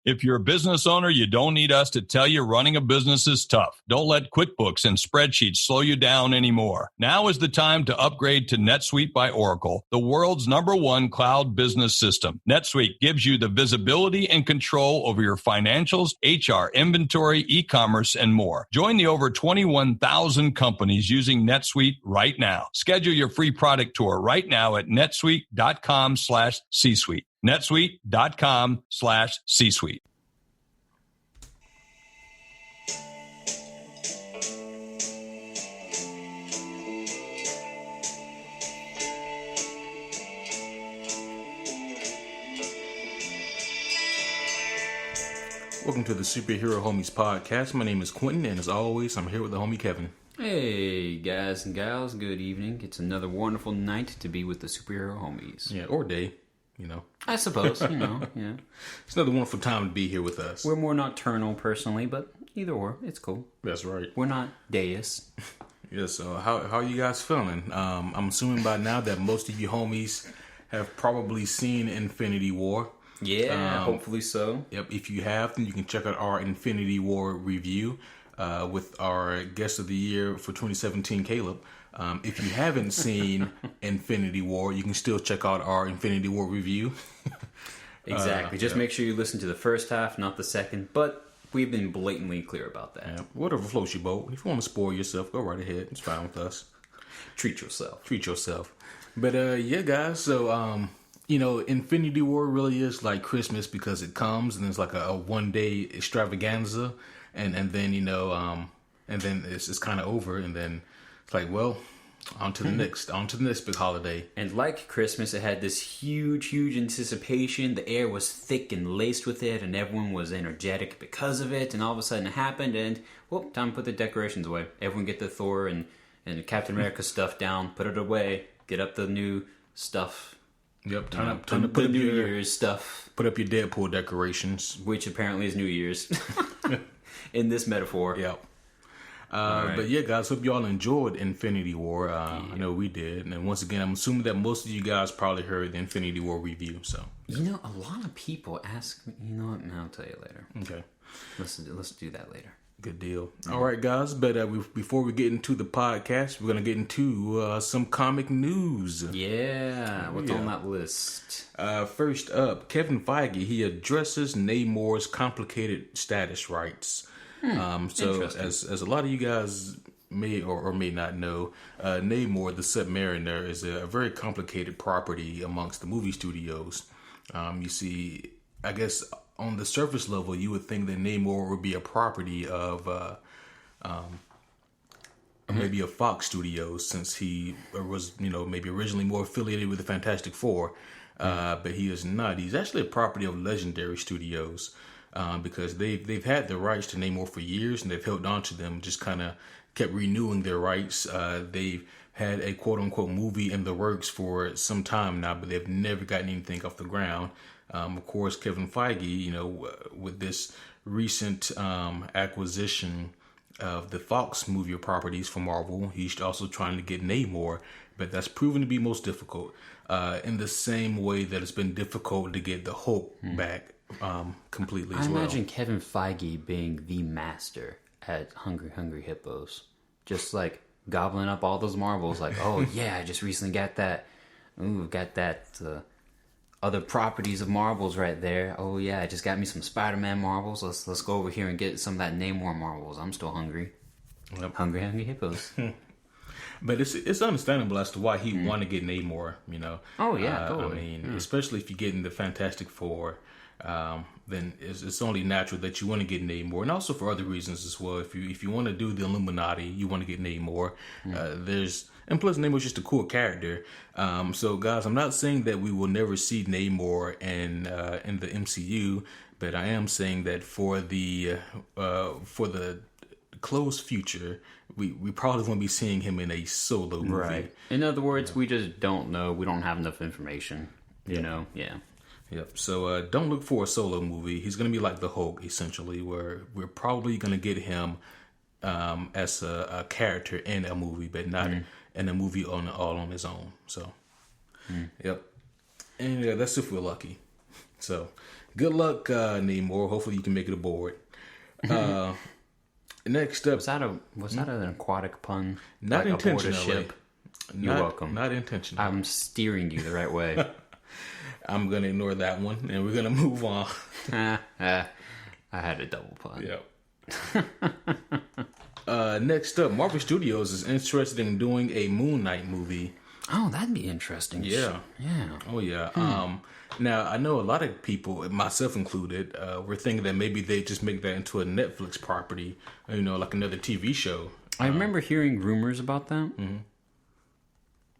If you're a business owner, you don't need us to tell you running a business is tough. Don't let QuickBooks and spreadsheets slow you down anymore. Now is the time to upgrade to NetSuite by Oracle, the world's #1 cloud business system. NetSuite gives you the visibility and control over your financials, HR, inventory, e-commerce, and more. Join the over 21,000 companies using NetSuite right now. Schedule your free product tour right now at netsuite.com/C-suite. netsuite.com/C-suite. Welcome to the Superhero Homies podcast. My name is Quentin, and as always, I'm here with the homie Kevin. Hey, guys and gals, good evening. It's another wonderful night to be with the Superhero Homies. Yeah, or day, you know. I suppose, yeah. It's another wonderful time to be here with us. We're more nocturnal, personally, but either or, it's cool. That's right. We're not deus. Yeah, so how are you guys feeling? I'm assuming by now that most of you homies have probably seen Infinity War. Yeah, hopefully so. Yep, if you have, then you can check out our Infinity War review with our guest of the year for 2017, Caleb. If you haven't seen Infinity War, you can still check out our Infinity War review. Exactly. Just make sure you listen to the first half, not the second. But we've been blatantly clear about that. Yeah, whatever floats your boat. If you want to spoil yourself, go right ahead. It's fine with us. Treat yourself. But yeah, guys. So Infinity War really is like Christmas because it comes and it's like a one-day extravaganza, and then and then it's kind of over, and then it's like, well, on to the next big holiday. And like Christmas, it had this huge anticipation. The air was thick and laced with it, and everyone was energetic because of it. And all of a sudden it happened, and time to put the decorations away. Everyone get the Thor and Captain America stuff down, put it away, get up the new stuff. Yep, time to put the up New your Year's stuff. Put up your Deadpool decorations, which apparently is New Year's in this metaphor. Yep. Right. But yeah, guys, hope y'all enjoyed Infinity War. I know we did, and once again, I'm assuming that most of you guys probably heard the Infinity War review. So a lot of people ask me. You know what? I'll tell you later. Okay, let's do that later. Good deal. All right, guys. But before we get into the podcast, we're gonna get into some comic news. Yeah, what's on that list? First up, Kevin Feige. He addresses Namor's complicated status rights. So as a lot of you guys may or may not know, Namor the Submariner is a very complicated property amongst the movie studios. You see, I guess on the surface level, you would think that Namor would be a property of maybe a Fox Studios, since he was maybe originally more affiliated with the Fantastic Four, but he is not. He's actually a property of Legendary Studios. Because they've had the rights to Namor for years, and they've held on to them, just kind of kept renewing their rights. They've had a quote-unquote movie in the works for some time now, but they've never gotten anything off the ground. Of course, Kevin Feige, with this recent acquisition of the Fox movie properties for Marvel, he's also trying to get Namor, but that's proven to be most difficult, in the same way that it's been difficult to get the Hulk back. Completely as well. I imagine Kevin Feige being the master at Hungry Hippos, just like gobbling up all those marbles. Like, oh yeah, I just recently got that. Ooh, got that other properties of marbles right there. Oh yeah, I just got me some Spider-Man marbles. Let's go over here and get some of that Namor marbles. I'm still hungry. Yep. Hungry Hippos. But it's understandable as to why he want to get Namor. Oh yeah, totally. I mean, especially if you get in the Fantastic Four. Then it's only natural that you want to get Namor, and also for other reasons as well. If you want to do the Illuminati, you want to get Namor. And plus Namor's just a cool character. So guys, I'm not saying that we will never see Namor in the MCU, but I am saying that for the close future, we probably won't be seeing him in a solo movie. Right. In other words, we just don't know. We don't have enough information. Yeah. Yep. So don't look for a solo movie. He's going to be like the Hulk, essentially, where we're probably going to get him as a character in a movie, but not in a movie all on his own. So, yep. And that's if we're lucky. So, Good luck, Namor. Hopefully you can make it aboard. Next up, Was that an aquatic pun? not Like aboard a intentionally. ship? You're welcome. Not intentional. I'm steering you the right way. I'm gonna ignore that one, and we're gonna move on. I had a double pun. Yep. Next up, Marvel Studios is interested in doing a Moon Knight movie. Oh, that'd be interesting. Yeah. Oh yeah. Now I know a lot of people, myself included, were thinking that maybe they just make that into a Netflix property, like another TV show. I remember hearing rumors about that. Mm-hmm.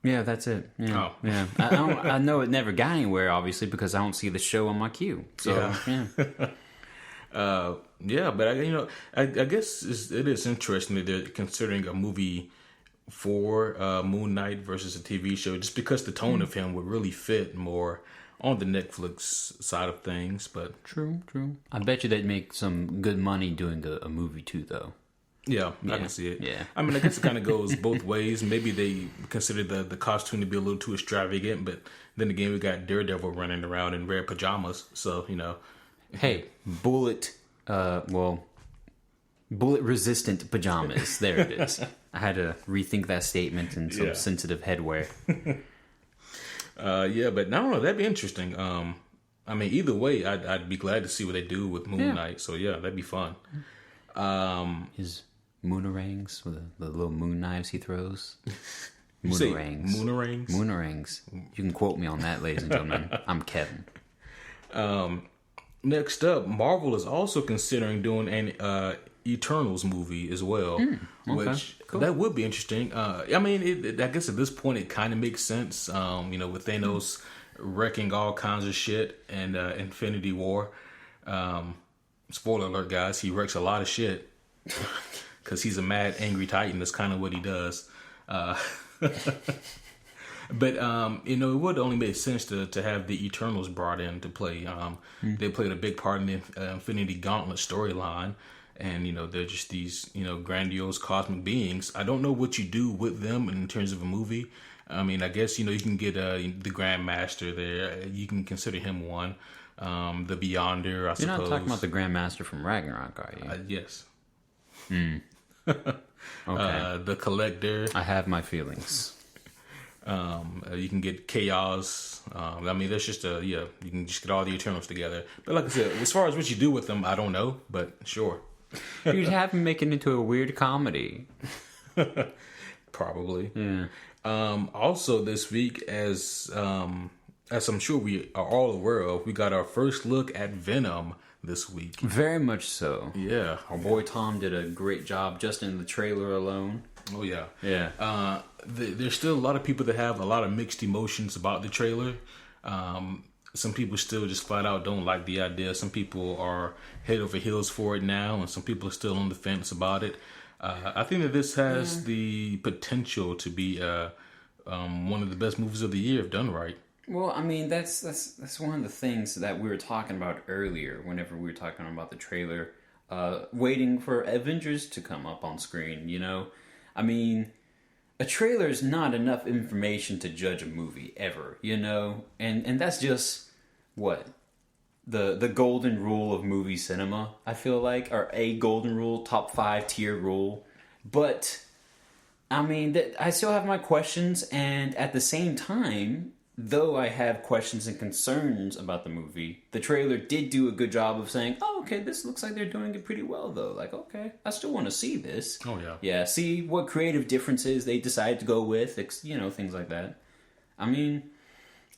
Yeah, that's it. Yeah, Oh. yeah. I know it never got anywhere, obviously, because I don't see the show on my queue. So Yeah, but I guess it is interesting that they're considering a movie for Moon Knight versus a TV show, just because the tone of him would really fit more on the Netflix side of things. But True. I bet you they'd make some good money doing a movie too, though. yeah, I can see it. Yeah. I mean, I guess it kind of goes both ways. Maybe they consider the costume to be a little too extravagant, but then again, we got Daredevil running around in red pajamas, so Hey, bullet resistant pajamas. There it is. I had to rethink that statement in some sensitive headwear. Yeah, but I don't know. That'd be interesting. I mean, either way, I'd be glad to see what they do with Moon Knight. So yeah, that'd be fun. His moonarangs with the little moon knives he throws. You say Moonarangs. Moonarangs? Moonarangs. You can quote me on that, ladies and gentlemen. I'm Kevin. Next up, Marvel is also considering doing an Eternals movie as well, which cool. that would be interesting. I mean, I guess at this point it kind of makes sense. With Thanos wrecking all kinds of shit and Infinity War. Spoiler alert, guys, he wrecks a lot of shit because he's a mad, angry Titan. That's kind of what he does. But it would only make sense to have the Eternals brought in to play. They played a big part in the Infinity Gauntlet storyline, and they're just these grandiose cosmic beings. I don't know what you do with them in terms of a movie. I mean, I guess you can get the Grandmaster there. You can consider him one. The Beyonder, I suppose. You're not talking about the Grandmaster from Ragnarok, are you? Yes. Okay. The Collector. I have my feelings. You can get Chaos. I mean, there's just you can just get all the Eternals together. But like I said, as far as what you do with them, I don't know. But sure. You'd have him make it into a weird comedy. Probably. Yeah. Also this week, as I'm sure we are all aware of, we got our first look at Venom this week. Very much so. Yeah. Our boy Tom did a great job just in the trailer alone. Oh, yeah. Yeah. There's still a lot of people that have a lot of mixed emotions about the trailer. Some people still just flat out don't like the idea. Some people are head over heels for it now, and some people are still on the fence about it. I think that this has the potential to be one of the best movies of the year if done right. Well, I mean, that's one of the things that we were talking about earlier whenever we were talking about the trailer. Waiting for Avengers to come up on screen, I mean, a trailer is not enough information to judge a movie ever, and that's just what the golden rule of movie cinema, I feel like, or a golden rule, top 5 tier rule. But I mean, I still have my questions, and at the same time, though I have questions and concerns about the movie, the trailer did do a good job of saying, oh, okay, this looks like they're doing it pretty well, though. Like, okay, I still want to see this. Oh, yeah. Yeah, see what creative differences they decide to go with, things like that. I mean,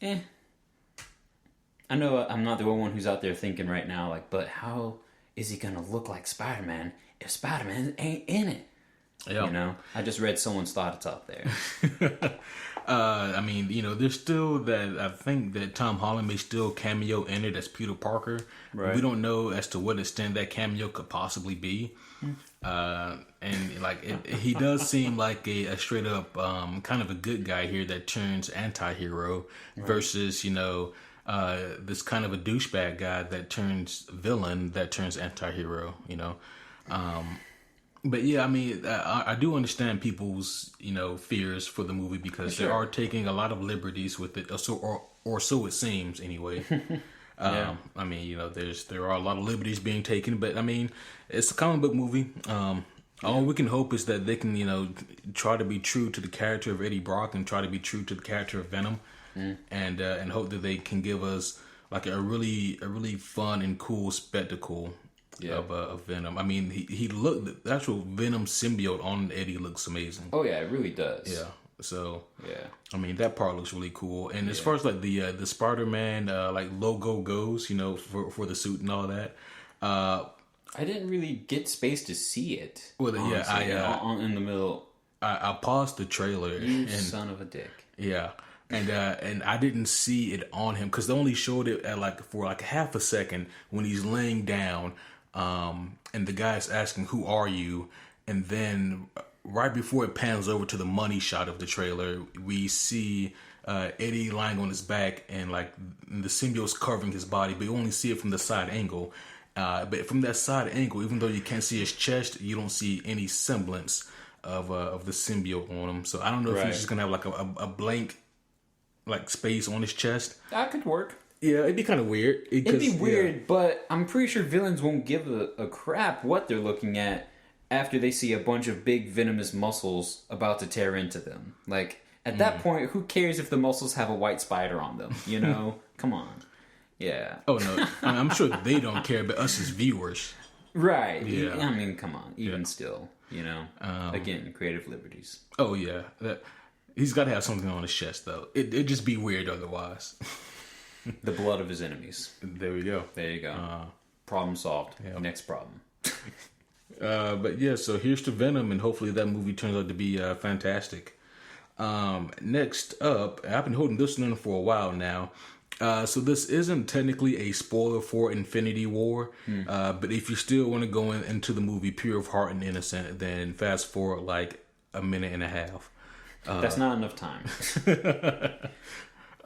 I know I'm not the only one who's out there thinking right now, like, but how is he going to look like Spider-Man if Spider-Man ain't in it? Yeah. I just read someone's thoughts out there. I mean, there's still that. I think that Tom Holland may still cameo in it as Peter Parker. Right. We don't know as to what extent that cameo could possibly be. And like he does seem like a straight up kind of a good guy here that turns anti-hero versus this kind of a douchebag guy that turns villain that turns anti-hero. But yeah, I mean, I do understand people's, fears for the movie because they are taking a lot of liberties with it, or so it seems anyway. I mean, there are a lot of liberties being taken, but I mean, it's a comic book movie. All we can hope is that they can, try to be true to the character of Eddie Brock and try to be true to the character of Venom, and hope that they can give us like a really fun and cool spectacle of Venom. I mean, the actual Venom symbiote on Eddie looks amazing. Oh yeah, it really does. Yeah. So yeah, I mean that part looks really cool. And as far as like the Spider-Man like logo goes, for the suit and all that, I didn't really get space to see it. Well, honestly, in the middle. I paused the trailer. You son of a dick. Yeah. And I didn't see it on him because they only showed it for half a second when he's laying down, and the guy's asking, "Who are you?" And then right before it pans over to the money shot of the trailer, we see Eddie lying on his back and the symbiote's covering his body, but you only see it from the side angle. But from that side angle, even though you can't see his chest, you don't see any semblance of the symbiote on him. So I don't know if he's just gonna have a blank space on his chest. That could work. Yeah, it'd be kind of weird. It'd be weird, but I'm pretty sure villains won't give a crap what they're looking at after they see a bunch of big venomous muscles about to tear into them. At that point, who cares if the muscles have a white spider on them? Come on. Yeah. Oh no, I'm sure they don't care, but us as viewers, right? Yeah. I mean, come on. Even still, again, creative liberties. Oh yeah, he's got to have something on his chest though. It'd just be weird otherwise. The blood of his enemies. There we go. There you go. Problem solved. Yep. Next problem. But yeah, so here's to Venom, and hopefully that movie turns out to be fantastic. Next up, I've been holding this one for a while now. So this isn't technically a spoiler for Infinity War, but if you still want to go into the movie pure of heart and innocent, then fast forward a minute and a half. That's not enough time.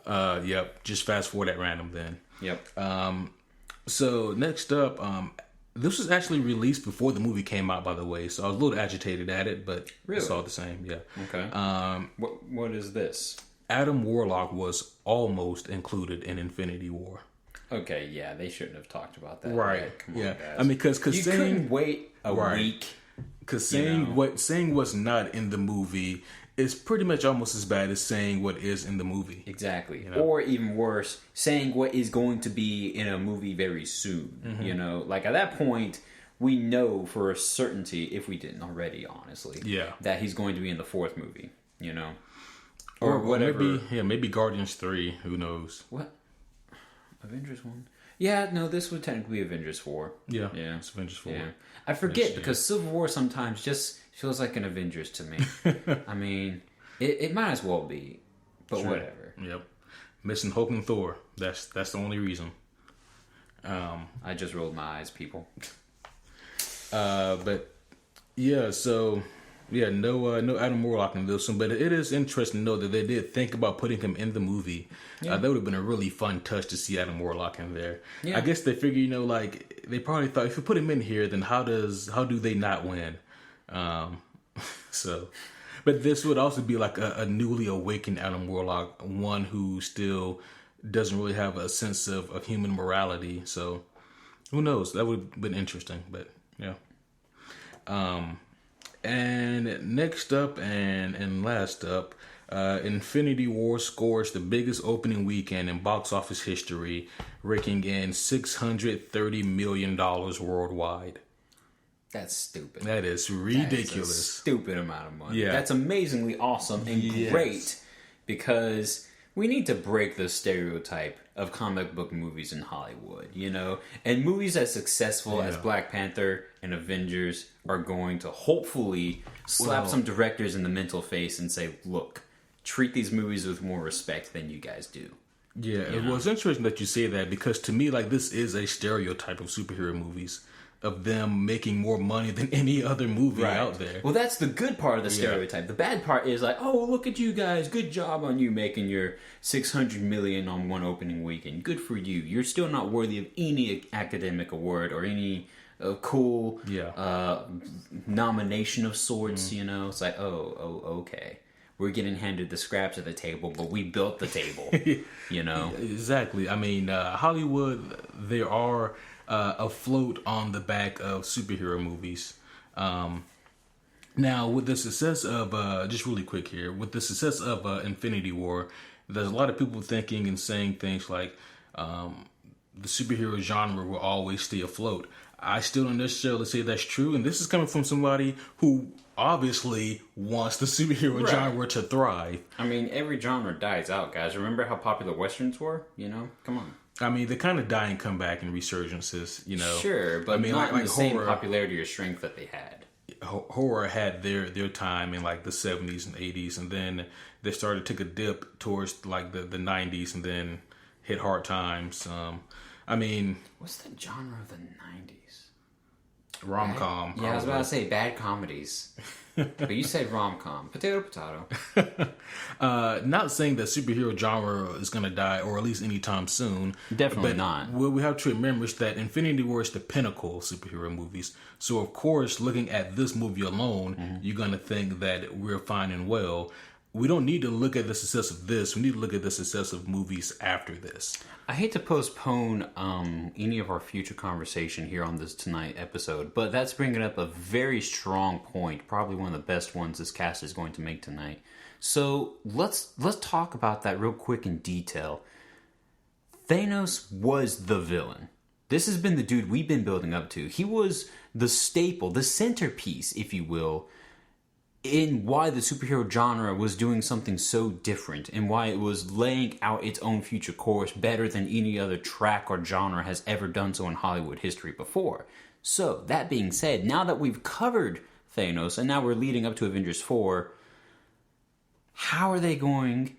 Yep, just fast forward at random then. Yep. So next up, this was actually released before the movie came out, by the way, so I was a little agitated at it, but it's all the same, yeah. Okay. What is this? Adam Warlock was almost included in Infinity War. Okay, yeah, they shouldn't have talked about that. Right. Come on, yeah. guys. I mean, because you couldn't wait a week. Because saying what's not in the movie is pretty much almost as bad as saying what is in the movie. Exactly. Or even worse, saying what is going to be in a movie very soon. Mm-hmm. At that point, we know for a certainty, if we didn't already, honestly, that he's going to be in the fourth movie. Or whatever. Maybe Guardians 3. Who knows? What? Avengers 1? Yeah, no, this would technically be Avengers 4. Yeah, it's Avengers 4. Yeah. I forget because Civil War sometimes just feels like an Avengers to me. I mean, it might as well be, but whatever. Yep. Missing Hulk and Thor. That's the only reason. I just rolled my eyes, people. But yeah, so yeah, no Adam Warlock in this one, but it is interesting to know that they did think about putting him in the movie. That would have been a really fun touch to see Adam Warlock in there. I guess they figure, they probably thought if you put him in here, then how do they not win? But this would also be a newly awakened Adam Warlock, one who still doesn't really have a sense of human morality. So who knows? That would have been interesting, but yeah. And next up and last up, Infinity War scores the biggest opening weekend in box office history, raking in $630 million worldwide. That's stupid. That is ridiculous. That is a stupid amount of money. Yeah. That's amazingly awesome and great because we need to break the stereotype of comic book movies in Hollywood, And movies as successful as Black Panther and Avengers are going to hopefully slap some directors in the mental face and say, look, treat these movies with more respect than you guys do. Yeah, it's interesting that you say that because to me, this is a stereotype of superhero movies. Of them making more money than any other movie out there. Well, that's the good part of the stereotype. Yeah. The bad part is oh, look at you guys. Good job on you making your $600 million on one opening weekend. Good for you. You're still not worthy of any academic award or any cool nomination of sorts, It's okay. we're getting handed the scraps of the table, but we built the table. You know, exactly. I mean, Hollywood, they are afloat on the back of superhero movies. Now, with the success of, just really quick here, with the success of Infinity War, there's a lot of people thinking and saying things like the superhero genre will always stay afloat. I still don't necessarily say that's true, and this is coming from somebody who obviously wants the superhero genre to thrive. I mean, every genre dies out, guys. Remember how popular Westerns were? You know, come on. I mean, they kind of die and come back in resurgences, you know. Sure, but I mean, not like the horror, same popularity or strength that they had. Horror had their time in like the 70s and 80s, and then they started to take a dip towards like the 90s, and then hit hard times. I mean, what's the genre of the 90s? Rom-com. Yeah, I was about to say bad comedies. But you said rom-com. Potato. Not saying that superhero genre is going to die, or at least anytime soon. Definitely but not. What we have to remember is that Infinity War is the pinnacle of superhero movies. So, of course, looking at this movie alone, you're going to think that we're fine and well. We don't need to look at the success of this. We need to look at the success of movies after this. I hate to postpone any of our future conversation here on this tonight episode, but that's bringing up a very strong point, probably one of the best ones this cast is going to make tonight. So let's talk about that real quick in detail. Thanos was the villain. This has been the dude we've been building up to. He was the staple, the centerpiece, if you will, in why the superhero genre was doing something so different and why it was laying out its own future course better than any other track or genre has ever done so in Hollywood history before. So, that being said, now that we've covered Thanos and now we're leading up to Avengers 4, how are they going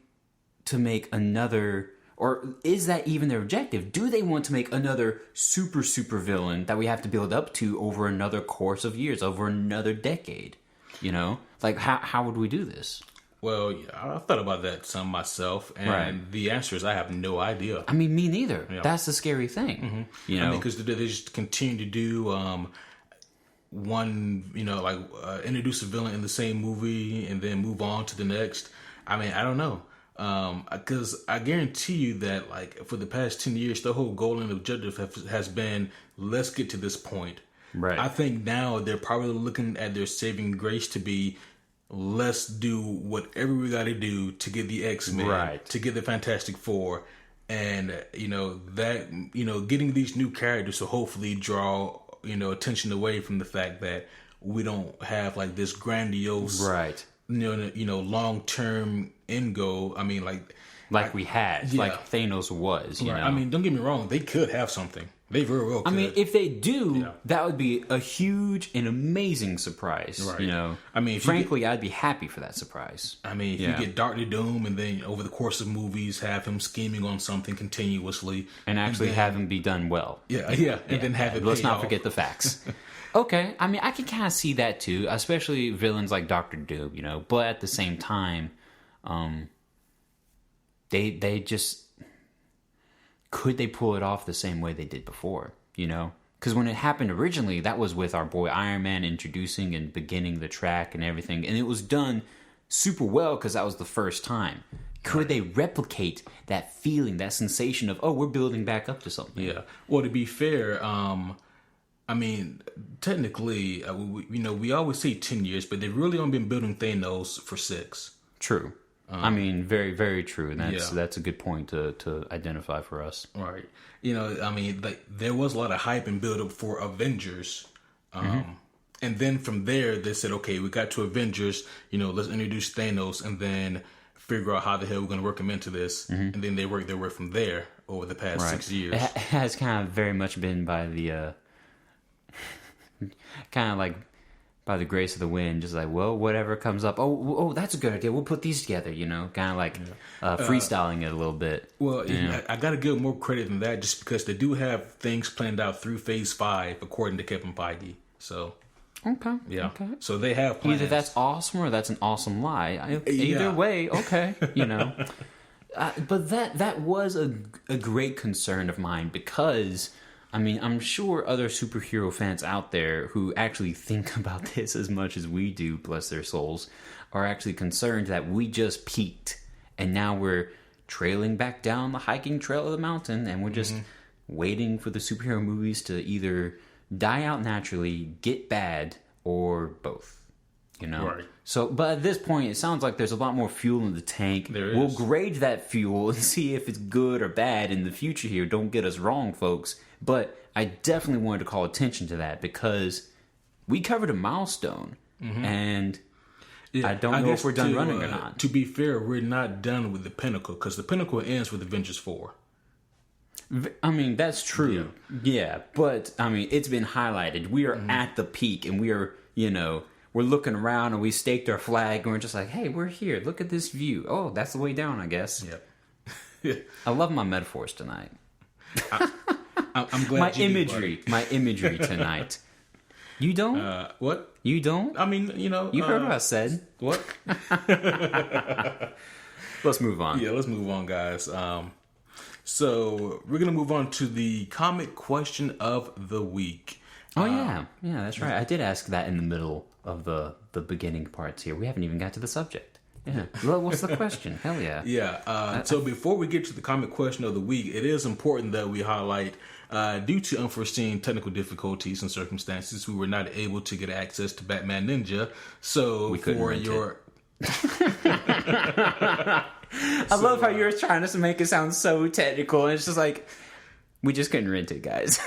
to make another, or is that even their objective? Do they want to make another super villain that we have to build up to over another course of years, over another decade? You know, like how would we do this? Well, yeah, I've thought about that some myself, and the answer is I have no idea. I mean, me neither. Yeah. That's the scary thing. You know, because they just continue to do one, introduce a villain in the same movie and then move on to the next. I mean, I don't know. Because I guarantee you that, like, for the past 10 years, the whole goal and objective has been, let's get to this point. Right. I think now they're probably looking at their saving grace to be, let's do whatever we got to do to get the X-Men, to get the Fantastic Four, and getting these new characters to hopefully draw attention away from the fact that we don't have like this grandiose, long-term end goal. I mean, like we had, like Thanos was. You know? I mean, don't get me wrong; they could have something. They very well could. I mean, if they do, that would be a huge and amazing surprise. Right. You know, I mean, frankly, I'd be happy for that surprise. I mean, if you get Doctor Doom, and then over the course of movies, have him scheming on something continuously, and actually have him be done well. And then have it. Let's not forget the facts. Okay, I mean, I can kind of see that too, especially villains like Doctor Doom. You know, but at the same time, they just. Could they pull it off the same way they did before, you know? Because when it happened originally, that was with our boy Iron Man introducing and beginning the track and everything. And it was done super well because that was the first time. Could they replicate that feeling, that sensation of, oh, we're building back up to something? Yeah. Well, to be fair, I mean, technically, we always say 10 years, but they've really only been building Thanos for 6. True. I mean, very, very true. And that's a good point to identify for us. Right. You know, I mean, there was a lot of hype and build up for Avengers. And then from there, they said, okay, we got to Avengers, let's introduce Thanos and then figure out how the hell we're going to work him into this. And then they worked their way from there over the past 6 years. It has kind of very much been by the, kind of like, by the grace of the wind, just like, well, whatever comes up. Oh, that's a good idea. We'll put these together, kind of like freestyling it a little bit. Well, I got to give more credit than that just because they do have things planned out through Phase 5, according to Kevin Feige. So, okay. Yeah. Okay. So they have plans. Either that's awesome or that's an awesome lie. Either way, okay, But that was a great concern of mine because I mean, I'm sure other superhero fans out there who actually think about this as much as we do, bless their souls, are actually concerned that we just peaked and now we're trailing back down the hiking trail of the mountain and we're just waiting for the superhero movies to either die out naturally, get bad, or both. You know? Right. So, but at this point, it sounds like there's a lot more fuel in the tank. There We'll is. grade that fuel and see if it's good or bad in the future here. Don't get us wrong, folks. But I definitely wanted to call attention to that because we covered a milestone. And I don't know if we're done running or not. To be fair, we're not done with the Pinnacle because the Pinnacle ends with Avengers 4. I mean, that's true. Yeah, but, I mean, it's been highlighted. We are at the peak, and we are, you know, we're looking around, and we staked our flag, and we're just like, hey, we're here. Look at this view. Oh, that's the way down, I guess. Yep. I love my metaphors tonight. I'm glad My you imagery tonight. You don't? do, what? You don't? I mean, you know. You heard what I said. What? Let's move on. Yeah, let's move on, guys. So we're going to move on to the comic question of the week. Oh, yeah. Yeah, that's right. I did ask that in the middle of the beginning parts here. We haven't even got to the subject. Yeah. Well, what's the question? Hell yeah. Yeah. So before we get to the comic question of the week, it is important that we highlight, due to unforeseen technical difficulties and circumstances, we were not able to get access to Batman Ninja. So We couldn't for rent your... I love how you're trying to make it sound so technical. And it's just like, we just couldn't rent it, guys.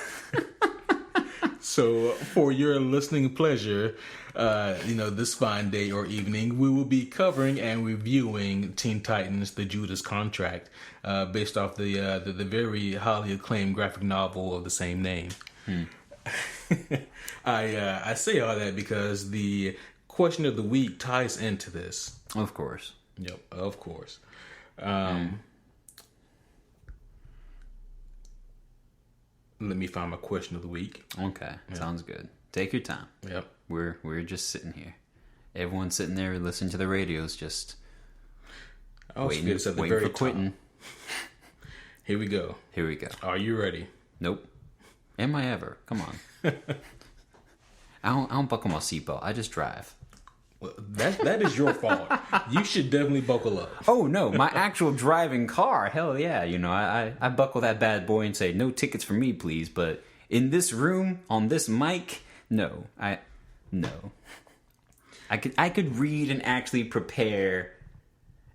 So for your listening pleasure, this fine day or evening, we will be covering and reviewing Teen Titans: The Judas Contract, based off the very highly acclaimed graphic novel of the same name. I say all that because the question of the week ties into this. Of course. Yep, of course. Let me find my question of the week. Okay. Sounds good. Take your time. Yep. We're just sitting here. Everyone's sitting there listening to the radios, just waiting for quitting. Here we go. Here we go. Are you ready? Nope. Am I ever? Come on. I don't buckle my seatbelt. I just drive. Well, that is your fault. You should definitely buckle up. Oh no, my actual driving car. Hell yeah. You know, I buckle that bad boy and say, no tickets for me, please. But in this room, on this mic, no. No. I could read and actually prepare.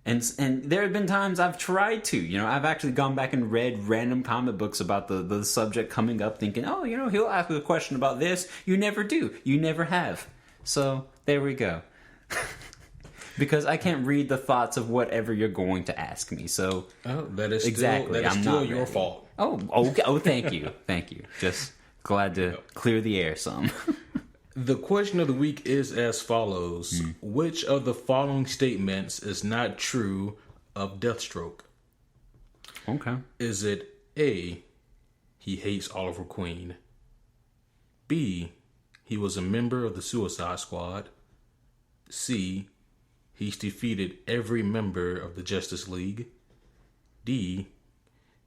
And there have been times I've tried to, you know, I've actually gone back and read random comic books about the subject coming up thinking, oh, you know, he'll ask a question about this. You never do. You never have. So there we go. Because I can't read the thoughts of whatever you're going to ask me. So that is exactly, still your fault. Oh, okay. Oh, thank you. Thank you. Just glad to clear the air some. The question of the week is as follows. Which of the following statements is not true of Deathstroke? Okay. Is it A, he hates Oliver Queen? B, he was a member of the Suicide Squad? C, he's defeated every member of the Justice League? D,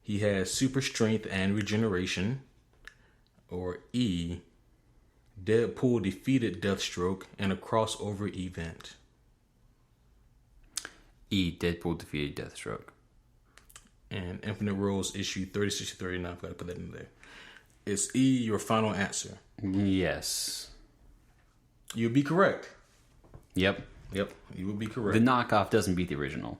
he has super strength and regeneration? Or E, Deadpool defeated Deathstroke in a crossover event? E, Deadpool defeated Deathstroke. And Infinite Rules issue 36 to 39. I've got to put that in there. Is E your final answer? Yes. You'll be correct. Yep. Yep, you will be correct. The knockoff doesn't beat the original.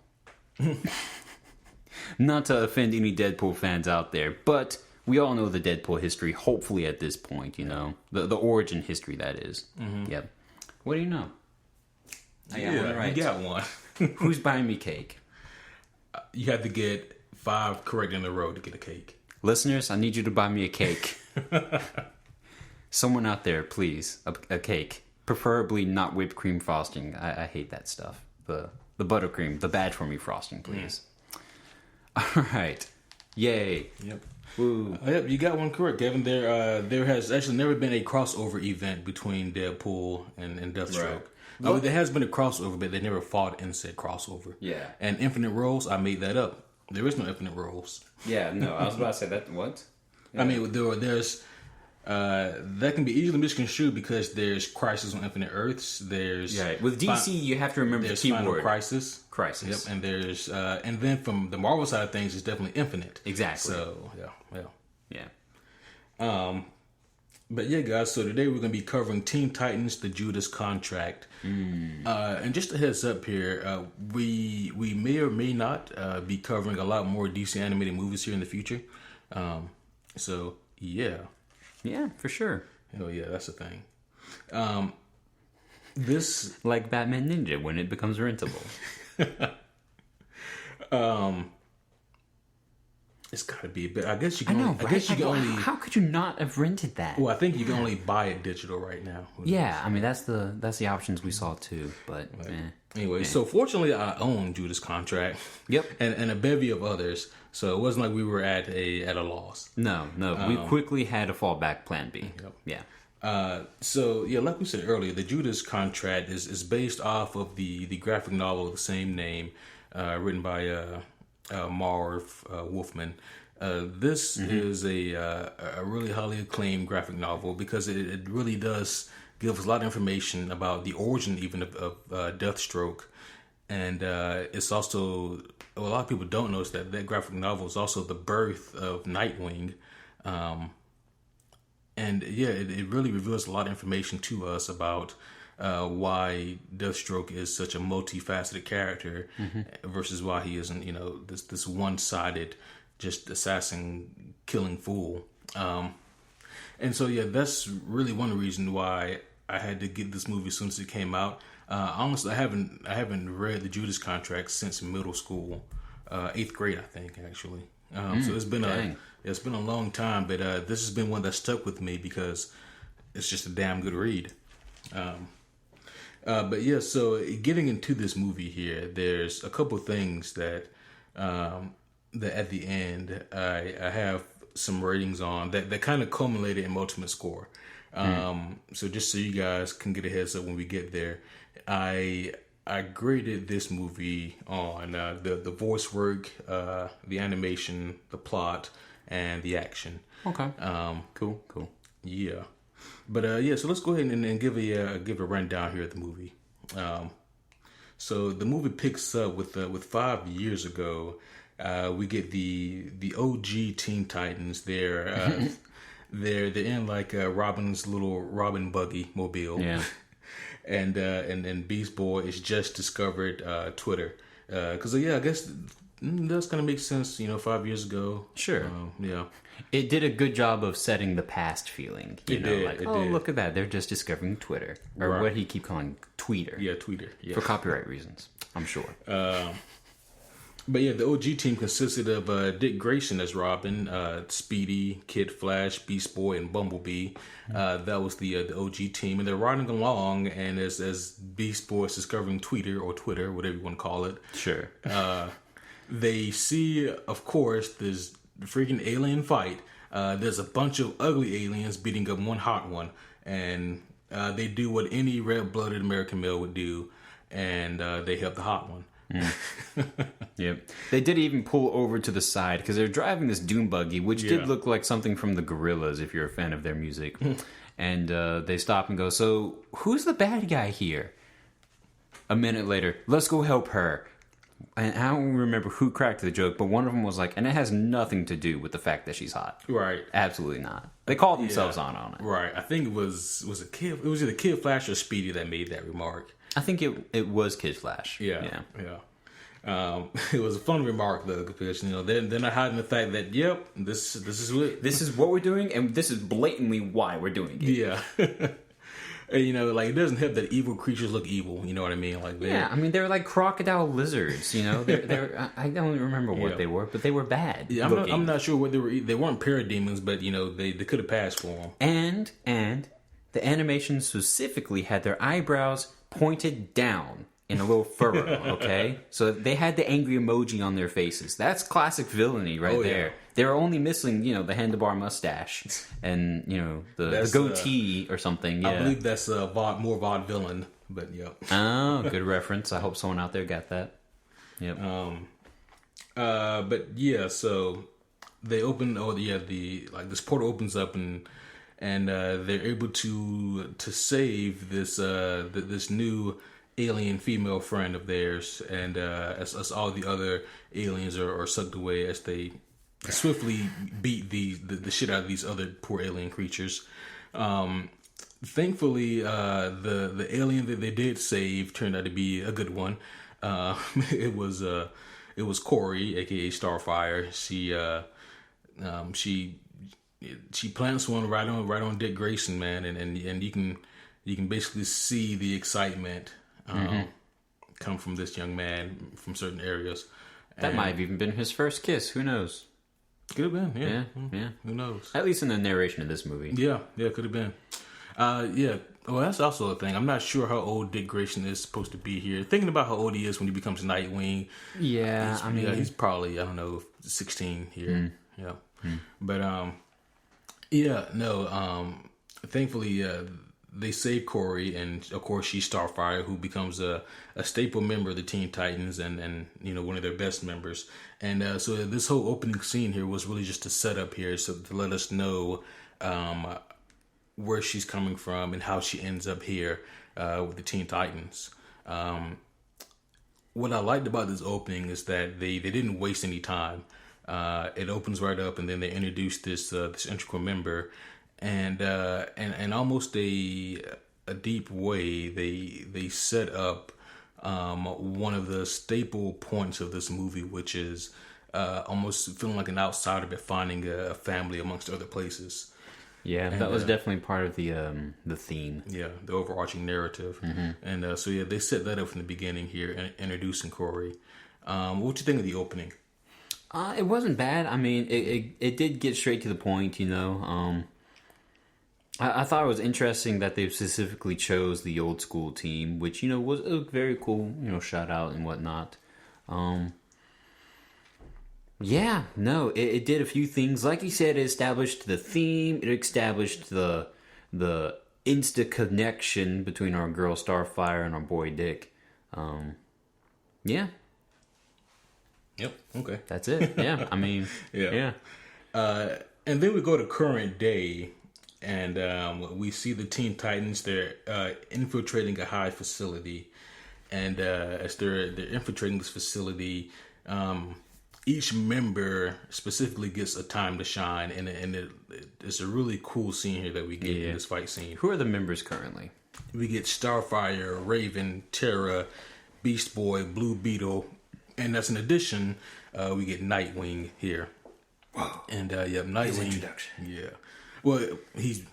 Not to offend any Deadpool fans out there, but we all know the Deadpool history, hopefully at this point, you know. The origin history, that is. Mm-hmm. Yep. What do you know? I got one right. You got one. Who's buying me cake? You have to get 5 correct in a row to get a cake. Listeners, I need you to buy me a cake. Someone out there, please, a cake. Preferably not whipped cream frosting. I hate that stuff. The buttercream, the bad for me frosting, please. All right. Yay. Yep. Woo. Yep, you got one correct, Kevin. There has actually never been a crossover event between Deadpool and Deathstroke. Right. Oh, there has been a crossover, but they never fought in said crossover. Yeah. And Infinite Roles, I made that up. There is no Infinite Roles. Yeah, no, I was about to say that. What? I mean, there's that can be easily misconstrued because there's Crisis on Infinite Earths. There's with DC, you have to remember the keyword Final Crisis. Crisis. Yep, and there's and then from the Marvel side of things, it's definitely Infinite. Exactly. So Yeah. But yeah, guys. So today we're going to be covering Teen Titans: The Judas Contract. And just a heads up here, we may or may not be covering a lot more DC animated movies here in the future. So yeah. Yeah, for sure. Hell yeah, that's the thing. This like Batman Ninja when it becomes rentable. It's got to be, but I guess you can. I guess you can only. How could you not have rented that? Well, I think you can only buy it digital right now. Yeah, I mean that's the options we saw too. But anyway, so fortunately, I own Judas Contract. Yep, and a bevy of others. So it wasn't like we were at a loss. No, we quickly had a fallback plan B. Yep. Yeah. So yeah, like we said earlier, the Judas Contract is based off of the graphic novel of the same name, written by Marv Wolfman. This is a really highly acclaimed graphic novel because it really does give us a lot of information about the origin even of Deathstroke, and it's also a lot of people don't know is that graphic novel is also the birth of Nightwing. And yeah, it really reveals a lot of information to us about why Deathstroke is such a multifaceted character versus why he isn't, this one-sided, just assassin killing fool. And so yeah, that's really one reason why I had to get this movie as soon as it came out. Honestly, I haven't read the Judas Contract since middle school, 8th grade, I think, actually. So it's been a long time, but this has been one that stuck with me because it's just a damn good read. But yeah, so getting into this movie here, there's a couple things that at the end I have some ratings on that kind of culminated in my ultimate score. So just so you guys can get a heads up when we get there, I graded this movie on the voice work, the animation, the plot, and the action. Okay. Cool. Yeah. But so let's go ahead and give a rundown here of the movie. So the movie picks up with 5 years ago. We get the OG Teen Titans. They're in like Robin's little Robin buggy mobile. Yeah. and Beast Boy has just discovered Twitter. Because I guess that's gonna make sense. 5 years ago. Sure. Yeah. It did a good job of setting the past feeling. It did. Look at that. They're just discovering Twitter. Or what he keep calling Tweeter. Yeah, Tweeter. Yeah. For copyright reasons, I'm sure. But yeah, the OG team consisted of Dick Grayson as Robin, Speedy, Kid Flash, Beast Boy, and Bumblebee. That was the OG team. And they're riding along, and as Beast Boy is discovering Twitter, whatever you want to call it. Sure. They see, of course, this freaking alien fight. There's a bunch of ugly aliens beating up one hot one, and they do what any red-blooded American male would do, and they help the hot one. Yep. They did even pull over to the side because they're driving this dune buggy, which did look like something from the Gorillaz if you're a fan of their music. And they stop and go, "So who's the bad guy here?" A minute later, "Let's go help her." And I don't remember who cracked the joke, but one of them was like, "And it has nothing to do with the fact that she's hot." Right. Absolutely not. They called themselves on it. Right. I think it was either Kid Flash or Speedy that made that remark. I think it was Kid Flash. Yeah. It was a fun remark though, because they're not hiding the fact that this is what we're doing, and this is blatantly why we're doing it. Yeah. And, it doesn't help that evil creatures look evil. You know what I mean? Like they're like crocodile lizards. They're I don't remember what they were, but they were bad. Yeah, I'm not sure what they were. They weren't parademons, but they could have passed for them. And the animation specifically had their eyebrows pointed down in a little furrow, okay? So they had the angry emoji on their faces. That's classic villainy right there. Yeah. They were only missing, the handlebar mustache and, the goatee or something. Yeah. I believe that's more vaudevillain, but yeah. Oh, good reference. I hope someone out there got that. Yep. But yeah, so they open. Oh yeah, this portal opens up and they're able to save this new alien female friend of theirs, and as all the other aliens are sucked away as they swiftly beat the shit out of these other poor alien creatures. Thankfully, the alien that they did save turned out to be a good one. It was Corey, aka Starfire. She plants one right on Dick Grayson, man, and you can basically see the excitement come from this young man from certain areas. That might have even been his first kiss. Who knows? Could have been, Yeah. Who knows? At least in the narration of this movie. Yeah, could have been. Well, that's also a thing. I'm not sure how old Dick Grayson is supposed to be here. Thinking about how old he is when he becomes Nightwing. Yeah, he's probably, I don't know, 16 here. Yeah. But, thankfully, they save Corey, and of course she's Starfire, who becomes a staple member of the Teen Titans and one of their best members. And so this whole opening scene here was really just a setup here, so to let us know where she's coming from and how she ends up here with the Teen Titans. What I liked about this opening is that they didn't waste any time. It opens right up, and then they introduce this integral member, and almost a deep way they set up one of the staple points of this movie, which is almost feeling like an outsider but finding a family amongst other places. Yeah, that was definitely part of the theme. Yeah, the overarching narrative. And they set that up from the beginning here, introducing Corey. What you think of the opening? It wasn't bad. I mean, it did get straight to the point, I thought it was interesting that they specifically chose the old school team, which, was a very cool, shout out and whatnot. It did a few things. Like you said, it established the theme. It established the insta connection between our girl Starfire and our boy Dick. Yep. Okay. That's it. Yeah. I mean, yeah. And then we go to current day, and we see the Teen Titans. They're infiltrating a Hive facility, and as they're infiltrating this facility, each member specifically gets a time to shine, and it's a really cool scene here that we get in this fight scene. Who are the members currently? We get Starfire, Raven, Terra, Beast Boy, Blue Beetle, and as an addition, we get Nightwing here. Wow. And Nightwing. His introduction. Yeah. Well, he's,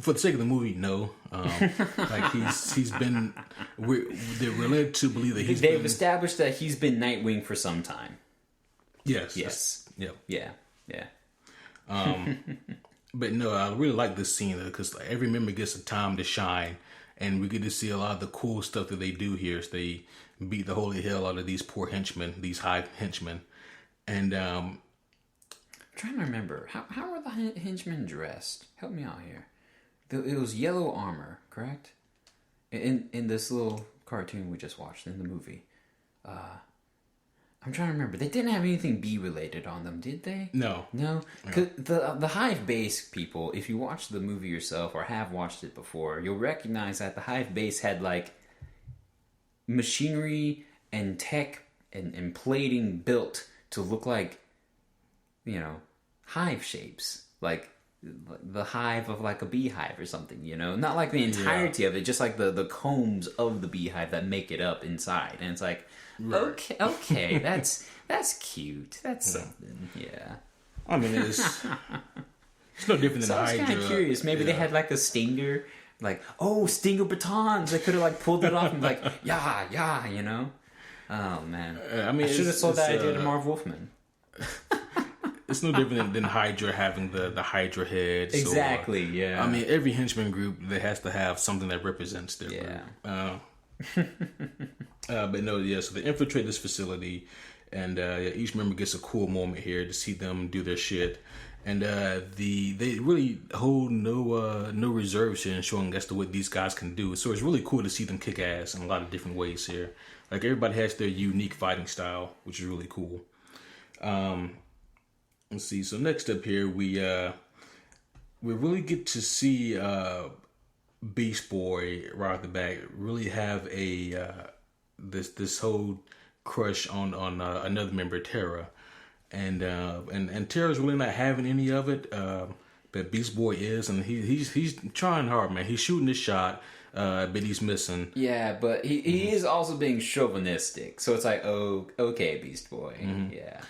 for the sake of the movie, no. Like he's been. They're led to believe that They've established that he's been Nightwing for some time. Yes. Yep. Yeah. But no, I really like this scene because every member gets a time to shine, and we get to see a lot of the cool stuff that they do here. As they beat the holy hell out of these poor henchmen, these Hive henchmen, and I'm trying to remember how were the henchmen dressed? Help me out here. It was yellow armor, correct? In this little cartoon we just watched in the movie. I'm trying to remember. They didn't have anything bee related on them, did they? No. Cause the Hive base people, if you watch the movie yourself or have watched it before, you'll recognize that the Hive base had like machinery and tech and plating built to look like, hive shapes, like the hive of like a beehive or something, not like the entirety of it, just like the combs of the beehive that make it up inside. And it's like, right. okay, that's cute. That's something. Yeah. I mean, it's no different than Hydra. I was kind of curious. Maybe they had like a stinger, like, stinger batons. They could have like pulled it off and like, yeah. Oh man. I should have sold that idea to Marv Wolfman. It's no different than Hydra having the Hydra heads. Exactly, yeah. I mean, every henchman group that has to have something that represents their group. But no, so they infiltrate this facility, and each member gets a cool moment here to see them do their shit. And they really hold no reserves here in showing as to what these guys can do. So it's really cool to see them kick ass in a lot of different ways here. Like everybody has their unique fighting style, which is really cool. let's see. So next up here, we really get to see Beast Boy right off the bat really have a this whole crush on another member, Terra, and Terra's really not having any of it. But Beast Boy is, and he's trying hard, man. He's shooting his shot, but he's missing. Yeah, but he is also being chauvinistic. So it's like, oh, okay, Beast Boy. Yeah.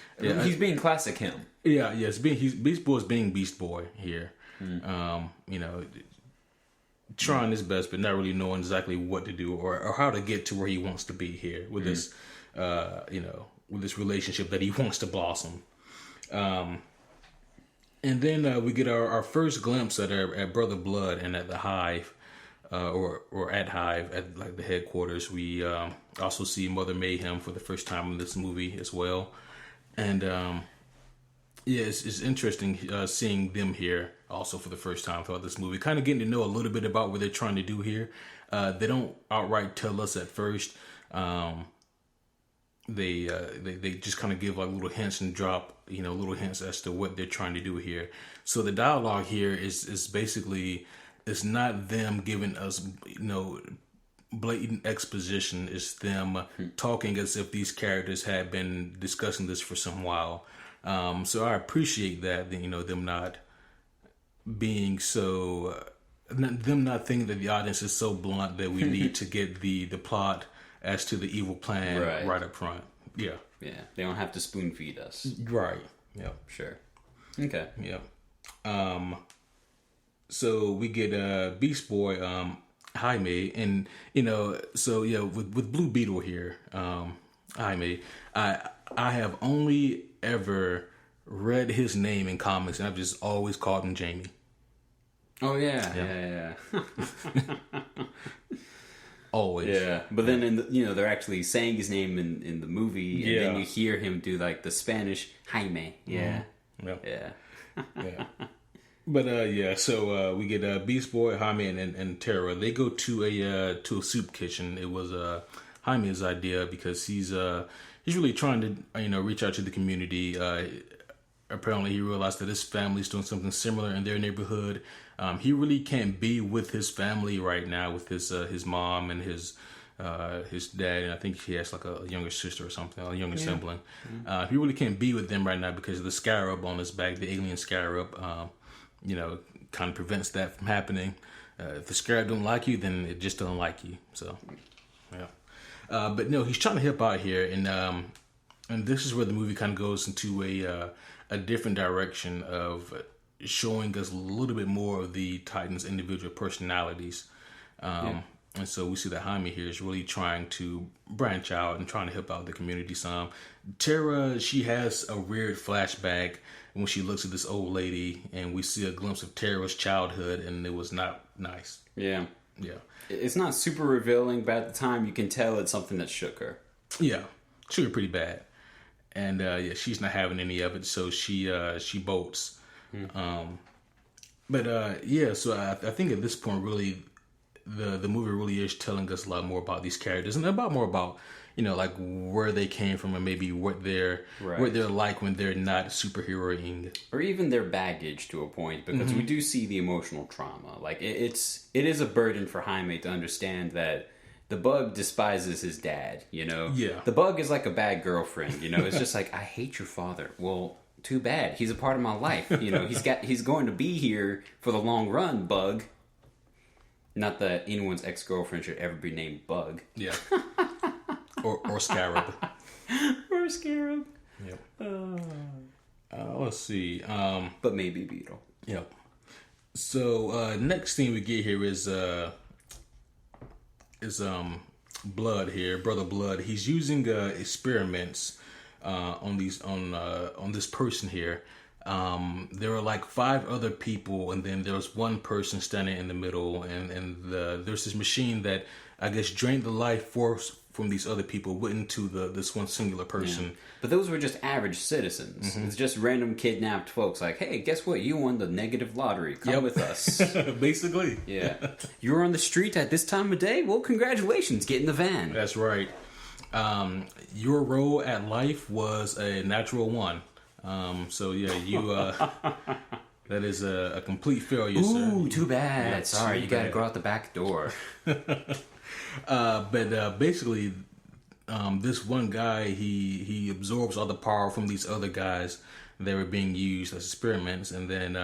He's being classic him. Yeah, yes. Beast Boy's being Beast Boy here. Trying his best, but not really knowing exactly what to do or how to get to where he wants to be here with this, with this relationship that he wants to blossom. And then we get our first glimpse at Brother Blood and at the Hive, or at Hive at like the headquarters. We also see Mother Mayhem for the first time in this movie as well, and it's interesting seeing them here also for the first time throughout this movie. Kind of getting to know a little bit about what they're trying to do here. They don't outright tell us at first. They just kind of give like little hints and drop, little hints as to what they're trying to do here. So the dialogue here is basically, it's not them giving us, blatant exposition. It's them talking as if these characters had been discussing this for some while. So I appreciate that, them not being so, them not thinking that the audience is so blunt that we need to get the plot as to the evil plan right up front. Yeah. Yeah. They don't have to spoon feed us. Right. Yeah. Sure. Okay. Yeah. So we get Beast Boy, Jaime, and with Blue Beetle here, Jaime, I have only ever read his name in comics, and I've just always called him Jamie. Oh yeah. Always. Yeah. But then they're actually saying his name in the movie, and then you hear him do like the Spanish Jaime. Yeah. Mm-hmm. Yeah. Yeah. But so we get Beast Boy, Jaime, and Terra. They go to a soup kitchen. It was Jaime's idea because he's really trying to reach out to the community. Apparently, he realized that his family's doing something similar in their neighborhood. He really can't be with his family right now, with his mom and his dad, and I think he has like a younger sister or something, a younger sibling. He really can't be with them right now because of the scarab on his back, the alien scarab. Kind of prevents that from happening. If the scarab don't like you, then it just doesn't like you. So, yeah. But no, he's trying to help out here, and this is where the movie kind of goes into a different direction of showing us a little bit more of the Titans' individual personalities. And so we see that Jaime here is really trying to branch out and trying to help out the community some. Terra, she has a weird flashback when she looks at this old lady, and we see a glimpse of Terra's childhood, and it was not nice. Yeah. Yeah. It's not super revealing, but at the time you can tell it's something that shook her. Yeah. Shook her pretty bad. And she's not having any of it, so she bolts. So I think at this point, really, the movie really is telling us a lot more about these characters and more about like where they came from and maybe what they're like when they're not superheroing, or even their baggage to a point, because we do see the emotional trauma. Like it is a burden for Jaime to understand that the Bug despises his dad. Yeah. The Bug is like a bad girlfriend. It's just like, I hate your father. Well, too bad. He's a part of my life. He's going to be here for the long run, Bug. Not that anyone's ex-girlfriend should ever be named Bug. Yeah. or Scarab. Or Scarab. Yep. Let's see. But maybe Beetle. Yep. So next thing we get here is Blood here, Brother Blood. He's using experiments on this person here. There are like 5 other people, and then there's one person standing in the middle, and there's this machine that I guess drained the life force from these other people went into this one singular person. Yeah. But those were just average citizens. It's just random kidnapped folks like, hey, guess what? You won the negative lottery. Come with us. Basically. Yeah. You were on the street at this time of day? Well, congratulations. Get in the van. That's right. Your role at life was a natural one. So yeah, you that is a complete failure, sir. Ooh, too bad. Yeah, Sorry, too you got to bad. go out the back door. But basically, this one guy he absorbs all the power from these other guys that were being used as experiments, and then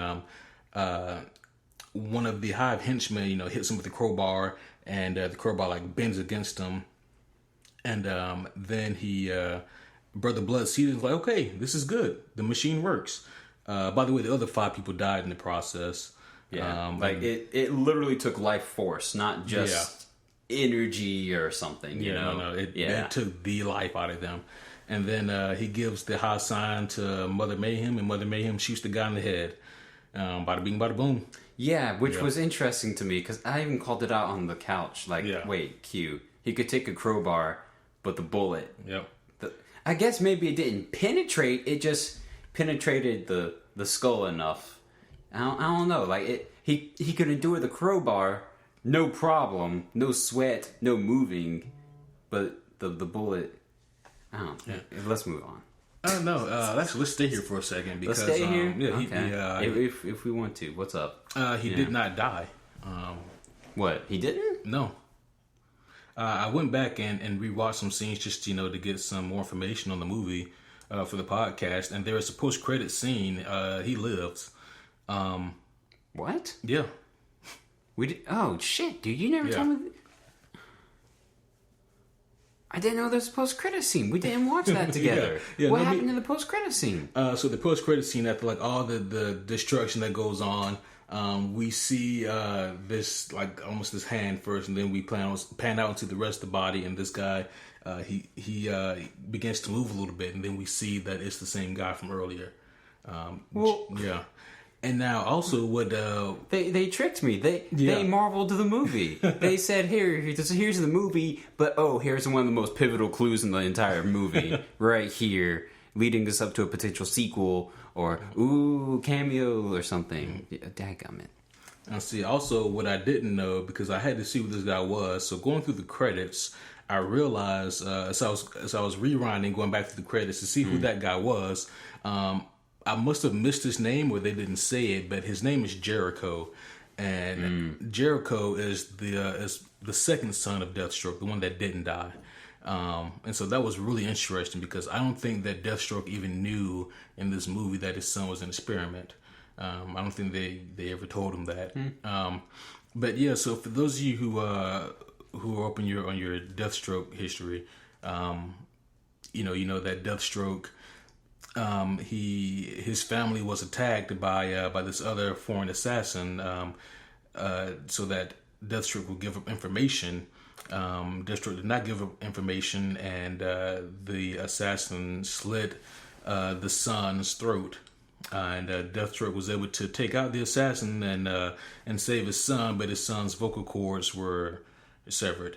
one of the hive henchmen, hits him with the crowbar, and the crowbar like bends against him, and then he Brother Blood sees it and is like, okay, this is good. The machine works. By the way, the other 5 people died in the process. Yeah, it literally took life force, not just energy or something. You know, no, it took the life out of them. And then he gives the high sign to Mother Mayhem, and Mother Mayhem shoots the guy in the head. Bada bing, bada boom. Yeah, which was interesting to me because I even called it out on the couch. Like, Yeah. wait, Q, he could take a crowbar, but the bullet. Yep. I guess maybe it didn't penetrate. It just penetrated the skull enough. I don't know. Like he could endure the crowbar, no problem, no sweat, no moving, but the bullet. I don't know. Yeah. Let's move on. No, let's stay here for a second because Let's stay here. Yeah, okay. If we want to, what's up? he did not die. What, he didn't? No. I went back and rewatched some scenes just to get some more information on the movie for the podcast, and there is a post-credit scene. He lives. What? Yeah. We did. Oh shit, dude! You never told me. I didn't know there was a post-credit scene. We didn't watch that together. What happened in the post-credit scene? So the post-credit scene, after like all the destruction that goes on, we see this like almost this hand first, and then we pan out into the rest of the body, and this guy he begins to move a little bit, and then we see that it's the same guy from earlier. Yeah. And now also what they tricked me. They marveled the movie. They said here's the movie, but here's one of the most pivotal clues in the entire movie right here, leading us up to a potential sequel or cameo or something. Dadgummit. And see, also what I didn't know, because I had to see what this guy was. So going through the credits, I realized as I was rewinding, going back through the credits to see who that guy was. I must have missed his name, or they didn't say it, but his name is Jericho, and Jericho is the second son of Deathstroke, the one that didn't die. And so that was really interesting because I don't think that Deathstroke even knew in this movie that his son was an experiment. I don't think they ever told him that. But yeah, so for those of you who are up on your Deathstroke history, you know that Deathstroke. His family was attacked by this other foreign assassin, so that Deathstroke would give up information. Deathstroke did not give up information, and the assassin slit the son's throat. And Deathstroke was able to take out the assassin and save his son, but his son's vocal cords were severed.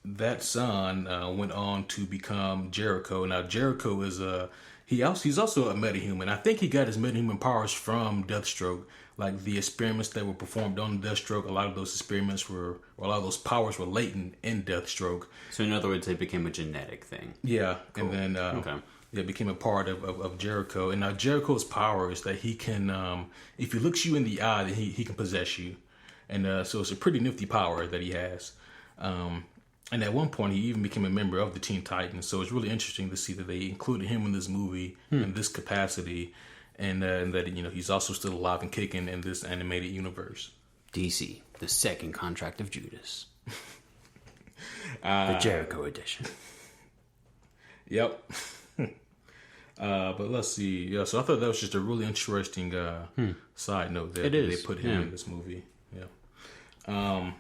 That son went on to become Jericho. Now Jericho is he's also a metahuman. I think he got his metahuman powers from Deathstroke. Like the experiments that were performed on Deathstroke, a lot of those powers were latent in Deathstroke. So in other words, it became a genetic thing. Yeah, cool. And then it became a part of Jericho. And now Jericho's power is that he can, if he looks you in the eye, then he can possess you. And so it's a pretty nifty power that he has. And at one point, he even became a member of the Teen Titans. So it's really interesting to see that they included him in this movie in this capacity, and that he's also still alive and kicking in this animated universe. DC, the second contract of Judas, the Jericho edition. Yep. But let's see. Yeah, so I thought that was just a really interesting side note that they put him in this movie. Yeah.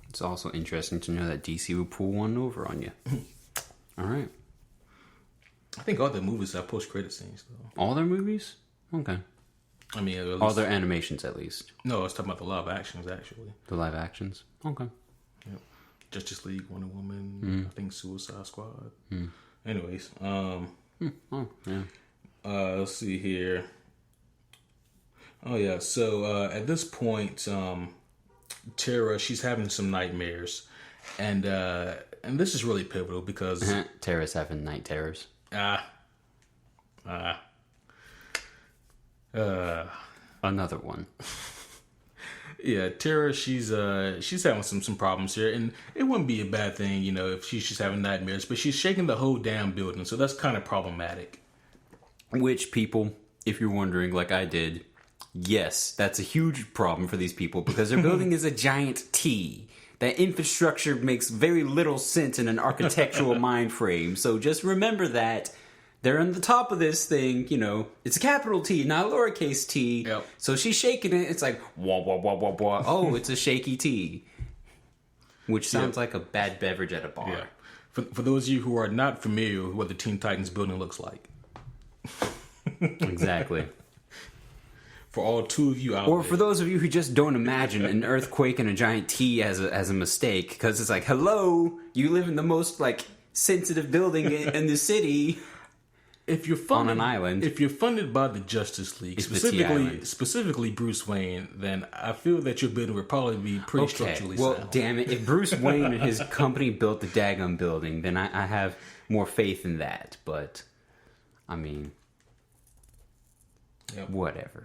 It's also interesting to know that DC would pull one over on you. All right. I think all their movies have post-credit scenes, though. All their movies? Okay. I mean, at least, all their animations, at least. No, I was talking about the live actions, actually. The live actions? Okay. Yep. Justice League, Wonder Woman, I think Suicide Squad. Anyways, Oh, yeah. Let's see here. Oh, yeah. So, at this point, Tara, she's having some nightmares, and this is really pivotal because Tara's having night terrors. Another one. Yeah, Tara, she's having some problems here, and it wouldn't be a bad thing, if she's just having nightmares, but she's shaking the whole damn building, so that's kind of problematic. Which, people, if you're wondering, like I did, yes, that's a huge problem for these people because their building is a giant T. That infrastructure makes very little sense in an architectural mind frame. So just remember that they're on the top of this thing, it's a capital T, not a lowercase t. Yep. So she's shaking it. It's like, wah, wah, wah, wah, wah. Oh, it's a shaky T. Which sounds like a bad beverage at a bar. Yeah. For those of you who are not familiar with what the Teen Titans building looks like. Exactly. For all two of you out there. Or for those of you who just don't imagine an earthquake and a giant T as a mistake, because it's like, hello, you live in the most, sensitive building in the city. If you're funded, on an island. If you're funded by the Justice League, specifically Bruce Wayne, then I feel that your building would probably be pretty structurally sound. Well, damn it. If Bruce Wayne and his company built the daggum building, then I have more faith in that. But, I mean, whatever.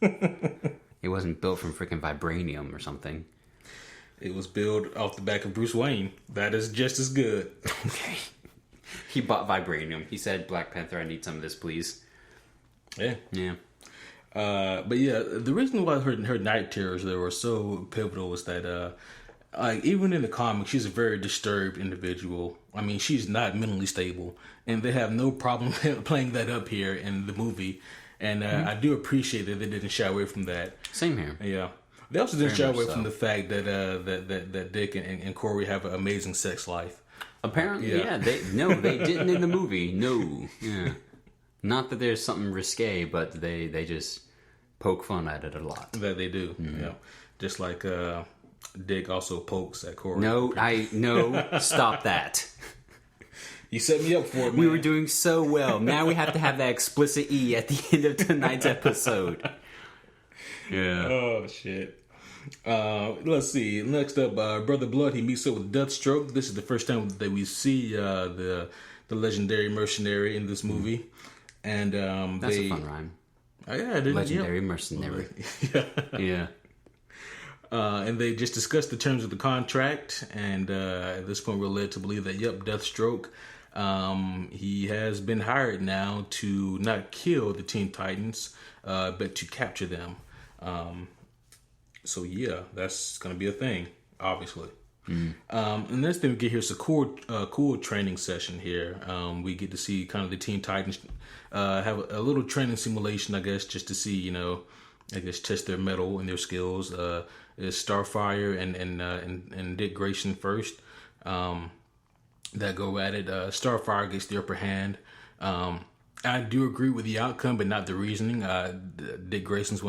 It wasn't built from freaking vibranium or something. It was built off the back of Bruce Wayne. That is just as good. Okay. He bought vibranium. He said, Black Panther, I need some of this, please. Yeah. Yeah. But yeah, the reason why her night terrors that were so pivotal was that, even in the comics, she's a very disturbed individual. I mean, she's not mentally stable, and they have no problem playing that up here in the movie. And I do appreciate that they didn't shy away from that. Same here. Yeah. They also didn't shy away from the fact that that Dick and Corey have an amazing sex life. Apparently, yeah. They didn't in the movie. No. Yeah. Not that there's something risque, but they just poke fun at it a lot. That they do. Mm-hmm. Yeah. Just like Dick also pokes at Corey. No, stop that. You set me up for it, man. We were doing so well. Now we have to have that explicit E at the end of tonight's episode. Yeah. Oh, shit. Let's see. Next up, Brother Blood, he meets up with Deathstroke. This is the first time that we see the legendary mercenary in this movie. And that's a fun rhyme. Legendary mercenary. Yeah. And they just discussed the terms of the contract, and at this point we're led to believe that, Deathstroke, he has been hired now to not kill the Teen Titans, but to capture them. So yeah, that's going to be a thing, obviously. And next thing we get here is a cool training session here. We get to see kind of the Teen Titans have a little training simulation, I guess, just to see, test their mettle and their skills. Is Starfire and Dick Grayson first that go at it. Starfire gets the upper hand. I do agree with the outcome, but not the reasoning. Dick Grayson's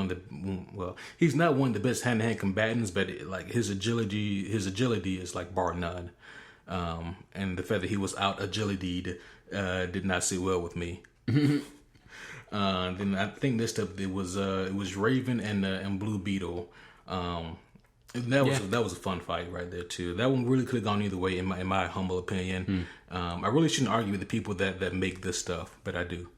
he's not one of the best hand-to-hand combatants, but his agility is like bar none. And the fact that he was out agilitied did not sit well with me. Then I think next up it was Raven and Blue Beetle. That was a fun fight right there too. That one really could have gone either way in my humble opinion. I really shouldn't argue with the people that make this stuff, but I do.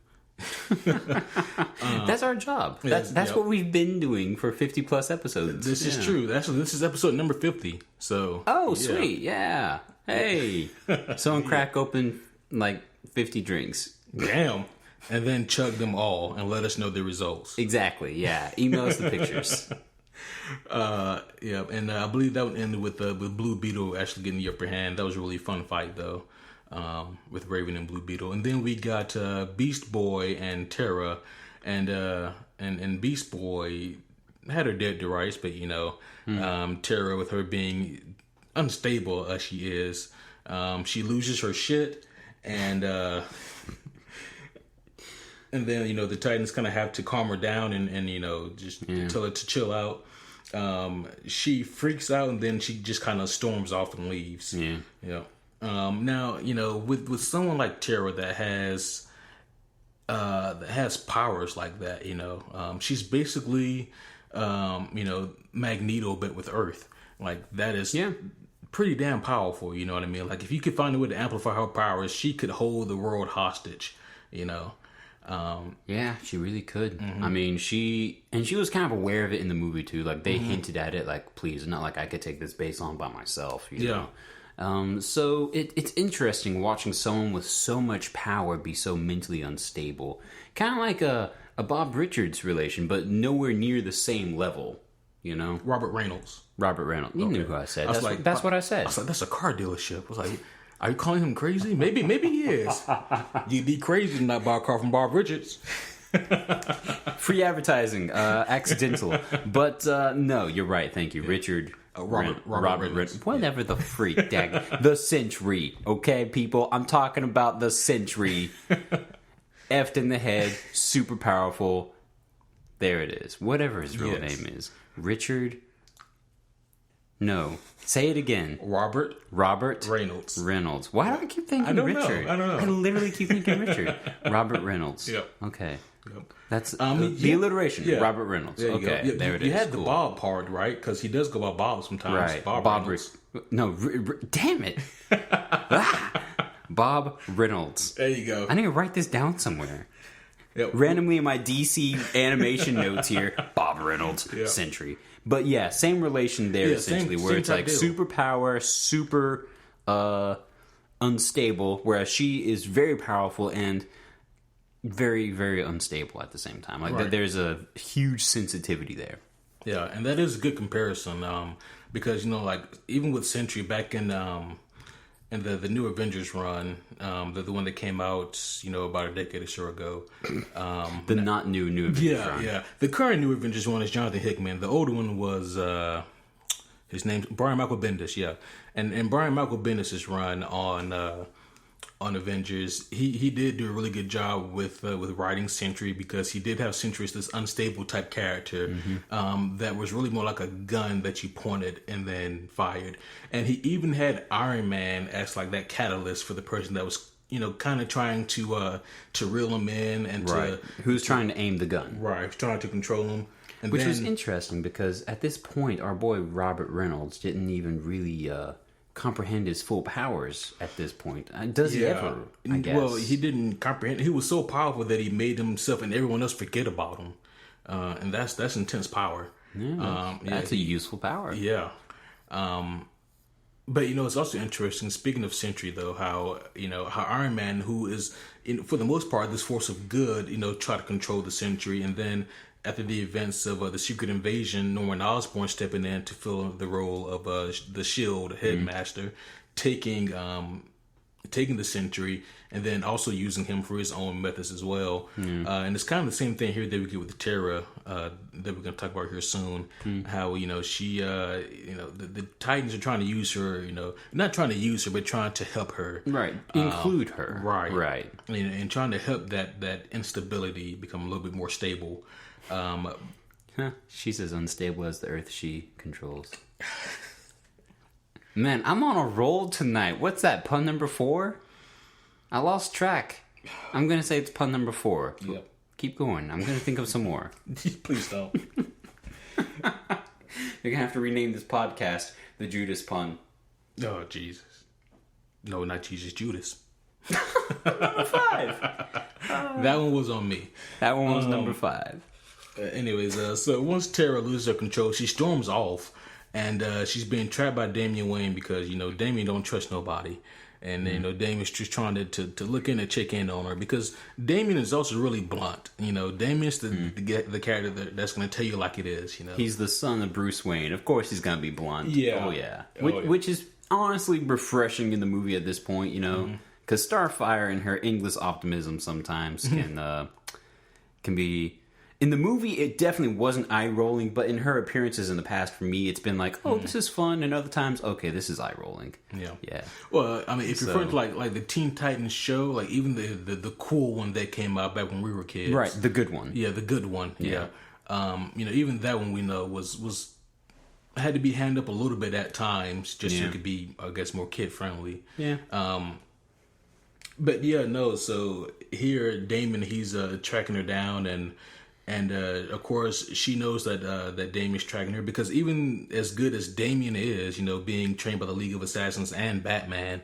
That's our job. That's what we've been doing for 50 plus episodes. This is true. Actually, this is episode number 50. So sweet, yeah. Hey, someone crack open 50 drinks. Damn. And then chug them all and let us know the results. Exactly. Yeah. Email us the pictures. And I believe that would end with Blue Beetle actually getting the upper hand. That was a really fun fight though, with Raven and Blue Beetle. And then we got Beast Boy and Terra, and Beast Boy had her dead to rights, but Terra, with her being unstable as she is, she loses her shit, and then the Titans kind of have to calm her down and just tell her to chill out. She freaks out and then she just kind of storms off and leaves. Now with someone like Terra that has powers like that, she's basically Magneto but with Earth. That is pretty damn powerful. You know what I mean? If you could find a way to amplify her powers, she could hold the world hostage. Yeah, she really could. I mean, she was kind of aware of it in the movie too. Like they hinted at it, like, please, not like I could take this base on by myself. You know? So it's interesting watching someone with so much power be so mentally unstable. Kind of like a Bob Richards relation, but nowhere near the same level. You know, Robert Reynolds. You knew who I said. That's what I said. I was like, that's a car dealership. I was like, are you calling him crazy? Maybe he is. You'd be crazy to not buy a car from Bob Richards. Free advertising, accidental. But no, you're right. Thank you, Richard. Robert Reynolds. Whatever the freak, the Century. Okay, people, I'm talking about the Century. Effed in the head, super powerful. There it is. Whatever his real name is, Richard. No, say it again. Robert Reynolds. Why do I keep thinking Richard? I don't know. I literally keep thinking Richard. Robert Reynolds. Yep. Okay. Yep. That's the alliteration. Yeah. Robert Reynolds. There okay. There it is. You had cool. the Bob part, right? Because he does go by Bob sometimes. Right. Bob Reynolds. Damn it. Bob Reynolds. There you go. I need to write this down somewhere. Yep. Randomly in my DC animation notes here, Bob Reynolds, Century. But yeah, same relation there essentially, where it's like superpower, super unstable, whereas she is very powerful and very, very unstable at the same time. Like there's a huge sensitivity there. Yeah, and that is a good comparison because, you know, like even with Sentry back in the new Avengers run, the one that came out, you know, about a decade or so ago. The not new Avengers run. Yeah. The current new Avengers one is Jonathan Hickman. The older one was his name's Brian Michael Bendis. Yeah, and Brian Michael Bendis' run on Avengers, he did do a really good job with writing Sentry, because he did have Sentry as this unstable type character that was really more like a gun that you pointed and then fired. And he even had Iron Man as like that catalyst for the person that was, you know, kind of trying to reel him in and who's trying to aim the gun, trying to control him. And which was interesting because at this point our boy Robert Reynolds didn't even really comprehend his full powers at this point. Does he ever? I guess. Well, he didn't comprehend. He was so powerful that he made himself and everyone else forget about him, and that's intense power. Yeah, that's a useful power. Yeah, but you know, it's also interesting. Speaking of Sentry, though, how Iron Man, who is for the most part this force of good, you know, try to control the Sentry, and then after the events of the Secret Invasion, Norman Osborn stepping in to fill the role of the S.H.I.E.L.D. headmaster, taking the Sentry, and then also using him for his own methods as well. And it's kind of the same thing here that we get with Terra that we're going to talk about here soon. How, you know, she, the Titans are trying to use her, you know, not trying to use her, but trying to help her. Right. Include her. Right. And trying to help that instability become a little bit more stable. She's as unstable as the earth she controls. Man, I'm on a roll tonight. What's that, pun number 4? I lost track. I'm going to say it's pun number 4. Yep. Keep going. I'm going to think of some more. Please don't. You're going to have to rename this podcast the Judas Pun. Oh, Jesus. No, not Jesus, Judas. Number 5. That one was on me. That one was number 5. Anyways, so once Terra loses her control, she storms off, and she's being trapped by Damian Wayne because, you know, Damian don't trust nobody. And, you know, Damian's just trying to look in and check in on her, because Damian is also really blunt. You know, Damian's the character that's going to tell you like it is, you know. He's the son of Bruce Wayne. Of course he's going to be blunt. Yeah. Oh, yeah. Which is honestly refreshing in the movie at this point, you know. Because Starfire and her endless optimism sometimes can be... In the movie, it definitely wasn't eye-rolling, but in her appearances in the past, for me, it's been like, oh, this is fun, and other times, okay, this is eye-rolling. Yeah. Well, I mean, if you're referring to like the Teen Titans show, like even the cool one that came out back when we were kids. Right, the good one. Yeah, the good one, yeah. You know, even that one we know was had to be handed up a little bit at times, just so it could be, I guess, more kid-friendly. Yeah. But yeah, no, so here, Damon, he's tracking her down, and of course, she knows that Damian's tracking her, because even as good as Damian is, you know, being trained by the League of Assassins and Batman,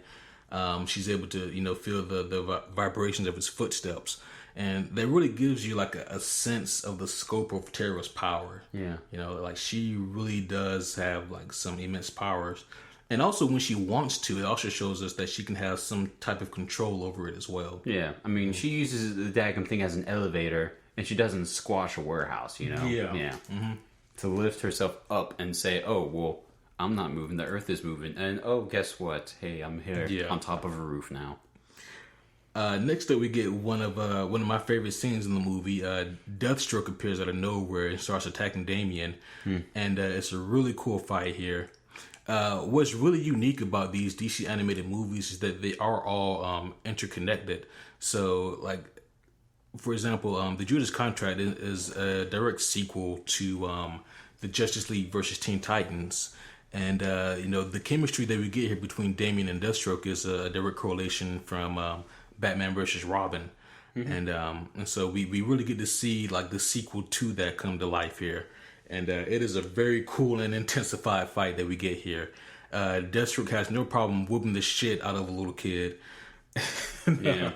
she's able to, you know, feel the vibrations of his footsteps. and that really gives you like a sense of the scope of Tara's power. Yeah. Like she really does have like some immense powers. And also when she wants to, it also shows us that she can have some type of control over it as well. Yeah. I mean, she uses the daggum thing as an elevator, and she doesn't squash a warehouse, Yeah. Yeah. Mm-hmm. To lift herself up and say, oh, well, I'm not moving, the earth is moving. And, oh, guess what? Hey, I'm here on top of a roof now. Next up, we get one of my favorite scenes in the movie. Deathstroke appears out of nowhere and starts attacking Damian, and it's a really cool fight here. What's really unique about these DC animated movies is that they are all interconnected. So, like, for example, the Judas Contract is a direct sequel to the Justice League versus Teen Titans. And, the chemistry that we get here between Damian and Deathstroke is a direct correlation from Batman versus Robin. Mm-hmm. And so we really get to see like the sequel to that come to life here. And it is a very cool and intensified fight that we get here. Deathstroke has no problem whooping the shit out of a little kid. Yeah.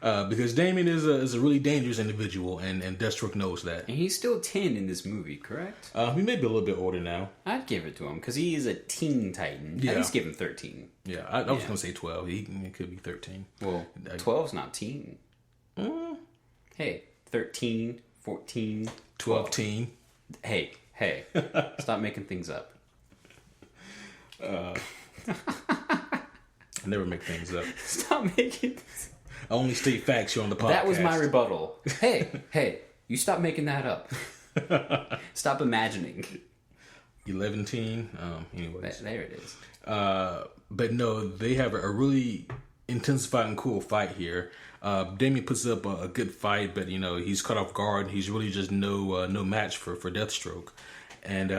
Because Damian is a really dangerous individual, and Deathstroke knows that. And he's still 10 in this movie, correct? He may be a little bit older now. I'd give it to him, because he is a teen Titan. Yeah. At least give him 13. Yeah, I was going to say 12. He could be 13. Well, 12's not teen. Hey, 13, 14, 12 teen. Hey, stop making things up. I never make things up. Stop making... I only state facts here on the podcast. That was my rebuttal. Hey, you stop making that up. Stop imagining. 11 teen. Anyways. There it is. But no, they have a really intensified and cool fight here. Damian puts up a good fight, but he's caught off guard. He's really just no match for Deathstroke, and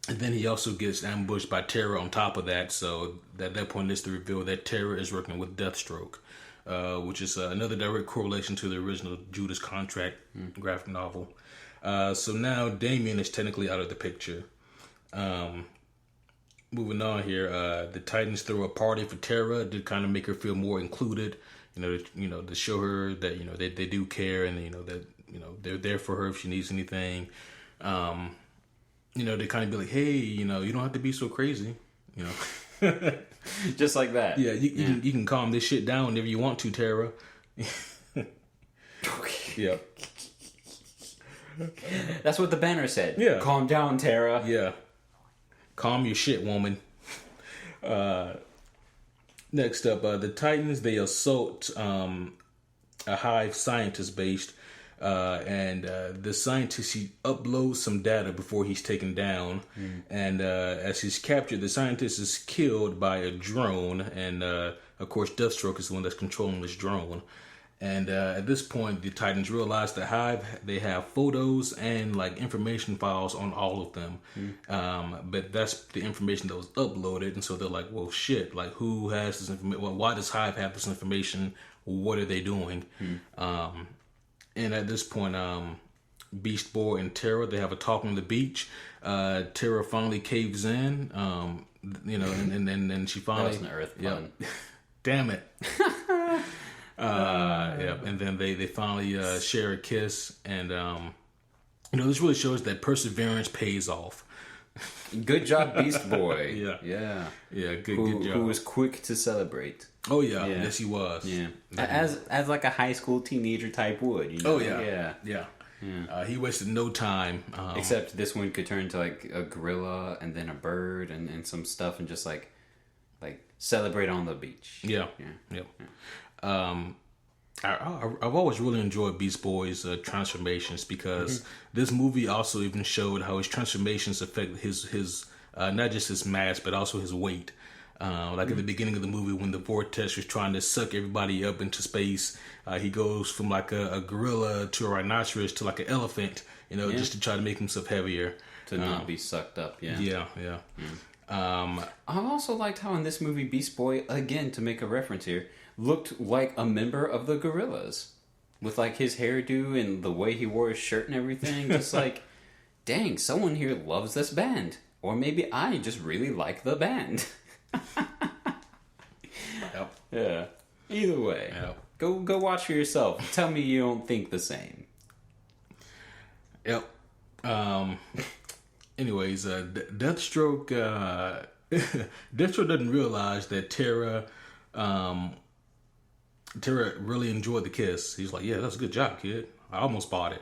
then he also gets ambushed by Tara on top of that. So at that point, it's the reveal that Tara is working with Deathstroke, which is another direct correlation to the original Judas Contract graphic novel. So now Damian is technically out of the picture. Moving on here, the Titans throw a party for Tara to kind of make her feel more included. To show her that they do care, and that they're there for her if she needs anything. They kind of be like, hey, you don't have to be so crazy, Just like that. Yeah, you can calm this shit down whenever you want to, Tara. Yeah. That's what the banner said. Yeah. Calm down, Tara. Yeah. Calm your shit, woman. Next up, the Titans, they assault a Hive scientist base, and the scientist, he uploads some data before he's taken down, and as he's captured, the scientist is killed by a drone, and of course Deathstroke is the one that's controlling this drone. And at this point, the Titans realize the Hive, they have photos and like information files on all of them. But that's the information that was uploaded. And so they're like, well, shit, like who has this information? Well, why does Hive have this information? What are they doing? And at this point, Beast Boy and Tara, they have a talk on the beach. Tara finally caves in, and she finally... That was an earth pun. Yeah. Damn it. And then they finally share a kiss, and this really shows that perseverance pays off. Good job, Beast Boy. Yeah, good job. Who was quick to celebrate. Oh yeah, yes he was. Yeah, as like a high school teenager type would. Oh yeah. He wasted no time. Except this one could turn into like a gorilla and then a bird and some stuff, and just like celebrate on the beach. Yeah. I've always really enjoyed Beast Boy's transformations, because this movie also even showed how his transformations affect his not just his mass but also his weight. At the beginning of the movie, when the vortex was trying to suck everybody up into space, he goes from like a gorilla to a rhinoceros to like an elephant, just to try to make himself heavier. To not be sucked up, Yeah. I also liked how in this movie, Beast Boy, again, to make a reference here, looked like a member of the Gorillas. With like his hairdo and the way he wore his shirt and everything. Just like, dang, someone here loves this band. Or maybe I just really like the band. Yep. Yeah. Either way. Yep. Go watch for yourself. Tell me you don't think the same. Yep. Anyways, Deathstroke Deathstroke doesn't realize that Tara really enjoyed the kiss. He's like, yeah, that's a good job, kid. I almost bought it.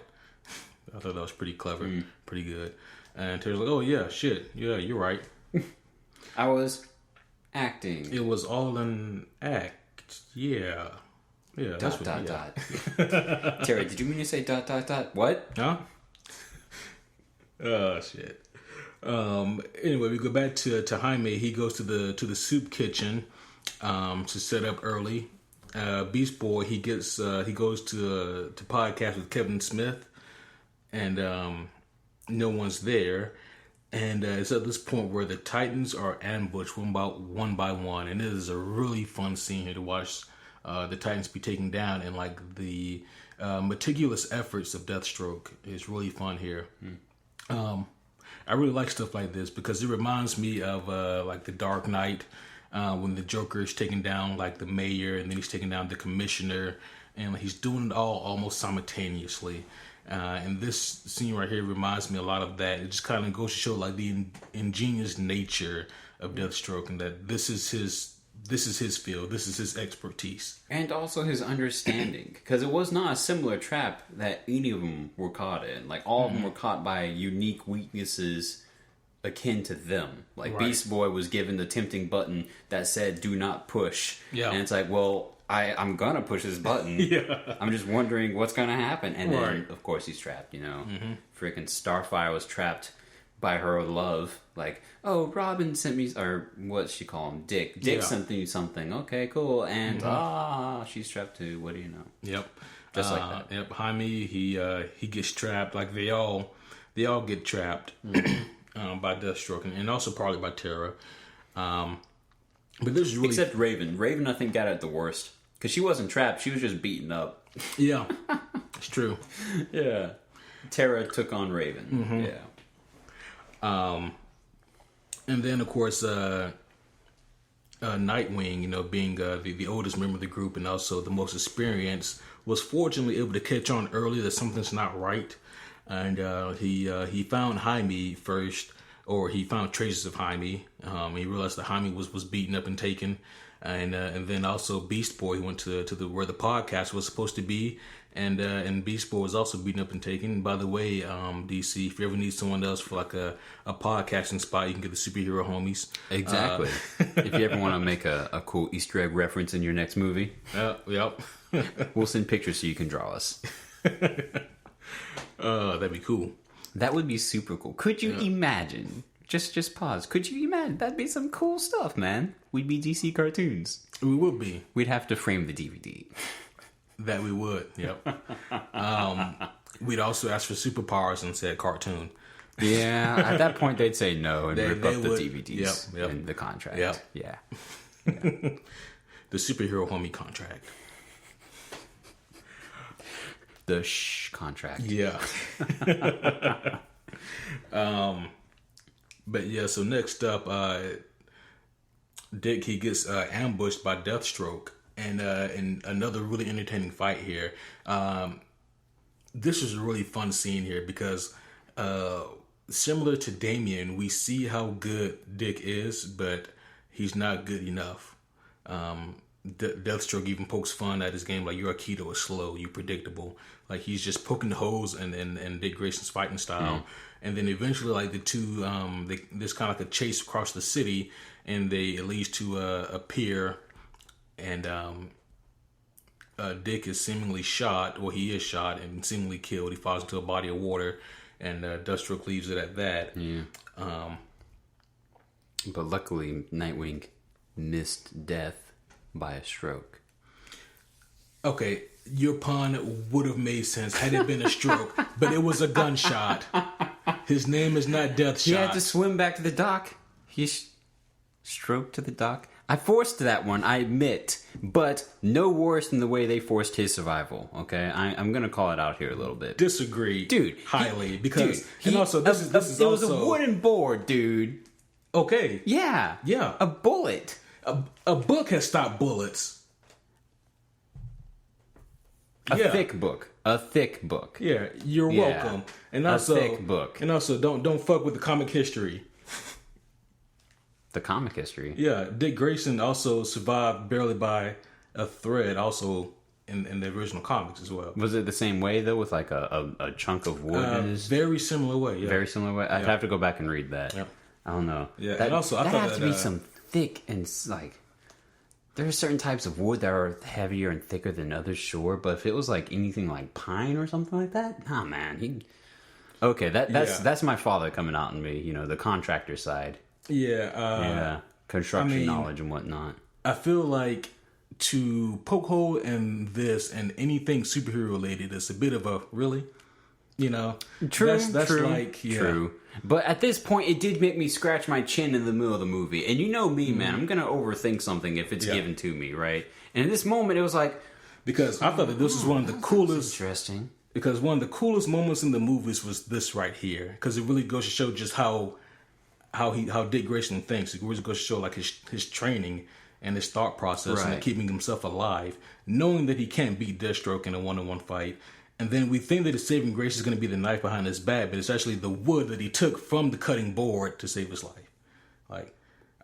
I thought that was pretty clever, pretty good. And Tara's like, oh yeah, shit, yeah, you're right. I was acting. It was all an act. Yeah. Yeah, that's what. Dot. Tara, did you mean to say ... What? Huh? Oh shit. Anyway, we go back to Jaime. He goes to the soup kitchen to set up early. Beast Boy, he goes to podcast with Kevin Smith, and no one's there. And it's at this point where the Titans are ambushed one by one, and it is a really fun scene here to watch the Titans be taken down, and like the meticulous efforts of Deathstroke is really fun here. I really like stuff like this because it reminds me of like the Dark Knight, when the Joker is taking down like the mayor, and then he's taking down the commissioner, and he's doing it all almost simultaneously. And this scene right here reminds me a lot of that. It just kind of goes to show like the ingenious nature of Deathstroke, and that this is his field, this is his expertise, and also his understanding, because it was not a similar trap that any of them were caught in. Like all of them were caught by unique weaknesses akin to them. Like right. Beast Boy was given the tempting button that said "Do not push," and it's like, well, I'm gonna push this button. I'm just wondering what's gonna happen, and then of course he's trapped. Freaking Starfire was trapped by her love. Like, oh, Robin sent me, or what's she call him? Dick. Dick sent me something. Okay, cool. And she's trapped too. What do you know? Yep. Just like that. Yep. Jaime, he gets trapped. Like they all get trapped by Deathstroke, and also partly by Tara. But this is really, except Raven. Raven, I think, got it the worst because she wasn't trapped. She was just beaten up. Yeah, it's true. Yeah. Tara took on Raven. Yeah. And then of course, Nightwing, being the oldest member of the group and also the most experienced, was fortunately able to catch on early that something's not right, and he found Jaime first, or he found traces of Jaime. He realized that Jaime was beaten up and taken, and then also Beast Boy went to where the podcast was supposed to be. And Beast Boy was also beaten up and taken. By the way, DC, if you ever need someone else for like a podcasting spot, you can get the superhero homies. Exactly. If you ever want to make a cool Easter egg reference in your next movie, yep. We'll send pictures so you can draw us. That'd be cool. That would be super cool. Could you imagine? Just pause. Could you imagine? That'd be some cool stuff, man. We'd be DC cartoons. We would be. We'd have to frame the DVD. That we would, yep. We'd also ask for superpowers and said cartoon. Yeah, at that point they'd say no and rip up the DVDs and the contract. Yep. Yeah. The superhero homie contract. The contract. Yeah. But yeah, so next up, Dick, he gets ambushed by Deathstroke. And another really entertaining fight here. This is a really fun scene here because similar to Damian, we see how good Dick is, but he's not good enough. Deathstroke even pokes fun at his game, like, your Aikido is slow, you predictable. Like, he's just poking holes in Dick Grayson's fighting style. And then eventually, like, the two, there's kind of like a chase across the city, and it leads to a pier. And Dick is seemingly shot, or he is shot and seemingly killed. He falls into a body of water, and Deathstroke leaves it at that. Yeah. But luckily, Nightwing missed death by a stroke. Okay, your pun would have made sense had it been a stroke, but it was a gunshot. His name is not Deathshot. He had to swim back to the dock. He stroked to the dock. I forced that one, I admit, but no worse than the way they forced his survival, okay? I'm going to call it out here a little bit. Disagree. Dude. Highly. Because, and also, this is also... It was a wooden board, dude. Okay. Yeah. Yeah. A bullet. A book has stopped bullets. thick book. A thick book. Yeah, you're welcome. And also, a thick book. And also, don't fuck with the comic history. The comic history. Yeah, Dick Grayson also survived barely by a thread. Also in the original comics as well. Was it the same way though, with like a chunk of wood? Very similar way. Yeah. Very similar way. I'd have to go back and read that. Yeah. I don't know. Yeah, that, and also I that thought has that, to be some thick and like. There are certain types of wood that are heavier and thicker than others, sure. But if it was like anything like pine or something like that, nah, man. Okay, that's my father coming out in me. You know, the contractor side. Yeah. Construction knowledge and whatnot. I feel like to poke hole in this and anything superhero related is a bit of a really, you know. True. That's true, like true. But at this point, it did make me scratch my chin in the middle of the movie. And you know me, man. I'm gonna overthink something if it's given to me, right? And in this moment, it was like, because I thought that this was one of the coolest. Interesting. Because one of the coolest moments in the movies was this right here, because it really goes to show just how Dick Grayson thinks. It really goes to show like his training and his thought process and keeping himself alive, knowing that he can't beat Deathstroke in a one-on-one fight. And then we think that his saving grace is going to be the knife behind his back, but it's actually the wood that he took from the cutting board to save his life. Like,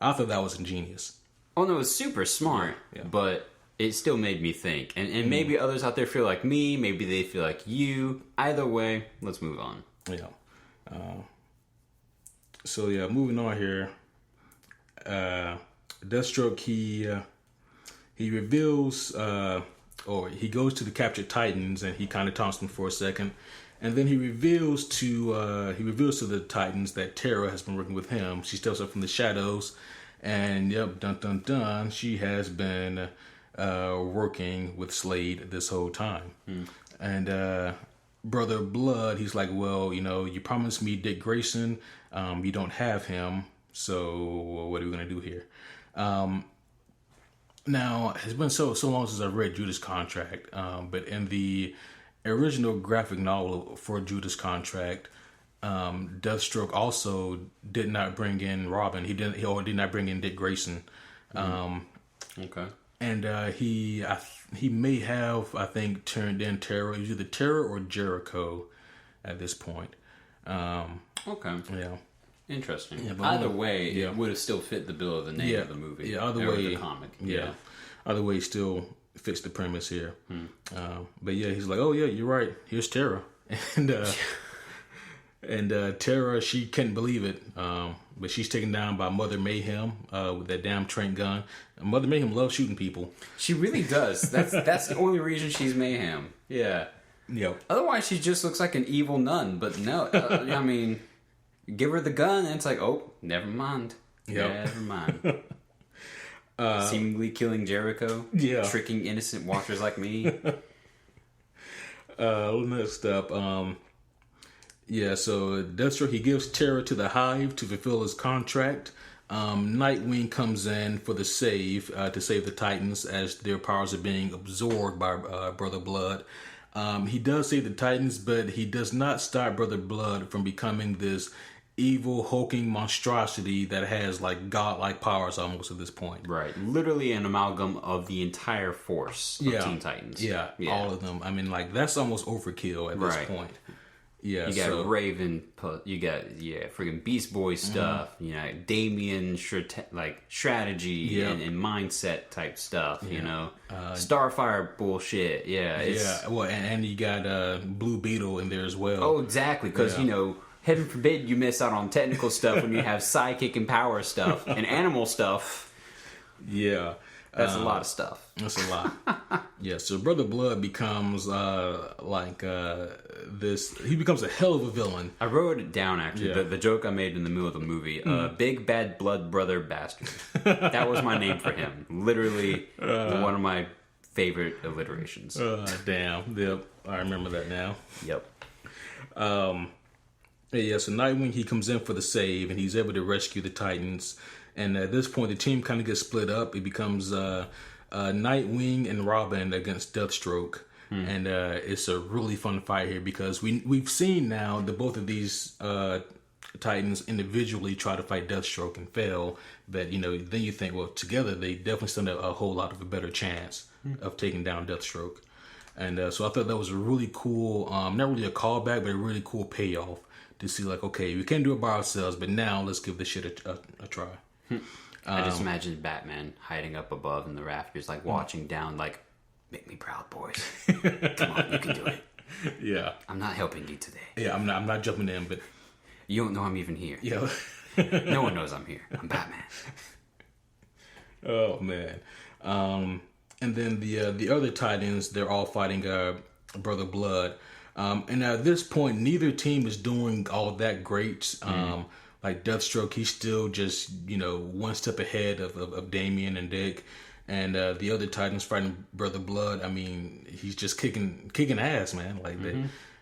I thought that was ingenious. Oh no, it was super smart, but it still made me think. And maybe others out there feel like me, maybe they feel like you. Either way, let's move on. Yeah. So yeah, moving on here. Deathstroke, he reveals, or he goes to the captured Titans and he kind of taunts them for a second, and then he reveals to the Titans that Tara has been working with him. She steps up from the shadows, and dun dun dun, she has been working with Slade this whole time. And Brother Blood, he's like, well, you know, you promised me Dick Grayson, you don't have him, so what are we gonna do here? Now, it's been so long since I read Judas Contract, but in the original graphic novel for Judas Contract, Deathstroke also did not bring in Robin. He did not bring in Dick Grayson. Okay. And he may have, I think, turned in Terror. It was either Terror or Jericho at this point. Okay. Yeah. Interesting. Yeah, either way, it would have still fit the bill of the name of the movie. Yeah, either or way, the comic. Yeah. Either way, still fits the premise here. But yeah, he's like, oh yeah, you're right. Here's Tara. And Tara, she couldn't believe it. But she's taken down by Mother Mayhem with that damn Trent gun. And Mother Mayhem loves shooting people. She really does. That's the only reason she's Mayhem. Yeah. Yep. Otherwise, she just looks like an evil nun. But no, I mean, give her the gun, and it's like, oh, never mind. Yep. Never mind. Seemingly killing Jericho. Yeah. Tricking innocent watchers like me. Next up, so Deathstroke, he gives Terror to the Hive to fulfill his contract. Nightwing comes in for the save, to save the Titans as their powers are being absorbed by Brother Blood. He does save the Titans, but he does not stop Brother Blood from becoming this evil, hulking monstrosity that has like godlike powers almost at this point. Right. Literally an amalgam of the entire force of Teen Titans. Yeah, all of them. I mean, like, that's almost overkill at this point. Yeah, you got Raven, you got freaking Beast Boy stuff. You know, Damien, strategy and mindset type stuff. You know, Starfire bullshit. Well, and you got Blue Beetle in there as well. Oh, exactly. Because you know, heaven forbid you miss out on technical stuff when you have psychic and power stuff and animal stuff. Yeah. That's a lot of stuff. That's a lot. Yeah, so Brother Blood becomes he becomes a hell of a villain. I wrote it down, actually, the joke I made in the middle of the movie. Big Bad Blood Brother Bastard. That was my name for him. Literally one of my favorite alliterations. Damn. Yep. I remember that now. Yep. So Nightwing, he comes in for the save, and he's able to rescue the Titans. And at this point, the team kind of gets split up. It becomes Nightwing and Robin against Deathstroke. And it's a really fun fight here because we've seen now that both of these Titans individually try to fight Deathstroke and fail. But, you know, then you think, well, together they definitely stand a whole lot of a better chance of taking down Deathstroke. And so I thought that was a really cool, not really a callback, but a really cool payoff to see like, okay, we can't do it by ourselves, but now let's give this shit a try. I just imagined Batman hiding up above in the rafters, like watching down, like, make me proud, boys. Come on, you can do it. Yeah. I'm not helping you today. Yeah, I'm not jumping in, but You don't know I'm even here. yeah. No one knows I'm here. I'm Batman. Oh man. And then the other Titans, they're all fighting Brother Blood. And at this point, neither team is doing all that great. Like Deathstroke, he's still just, one step ahead of Damian and Dick. And the other Titans fighting Brother Blood, I mean, he's just kicking ass, man. Like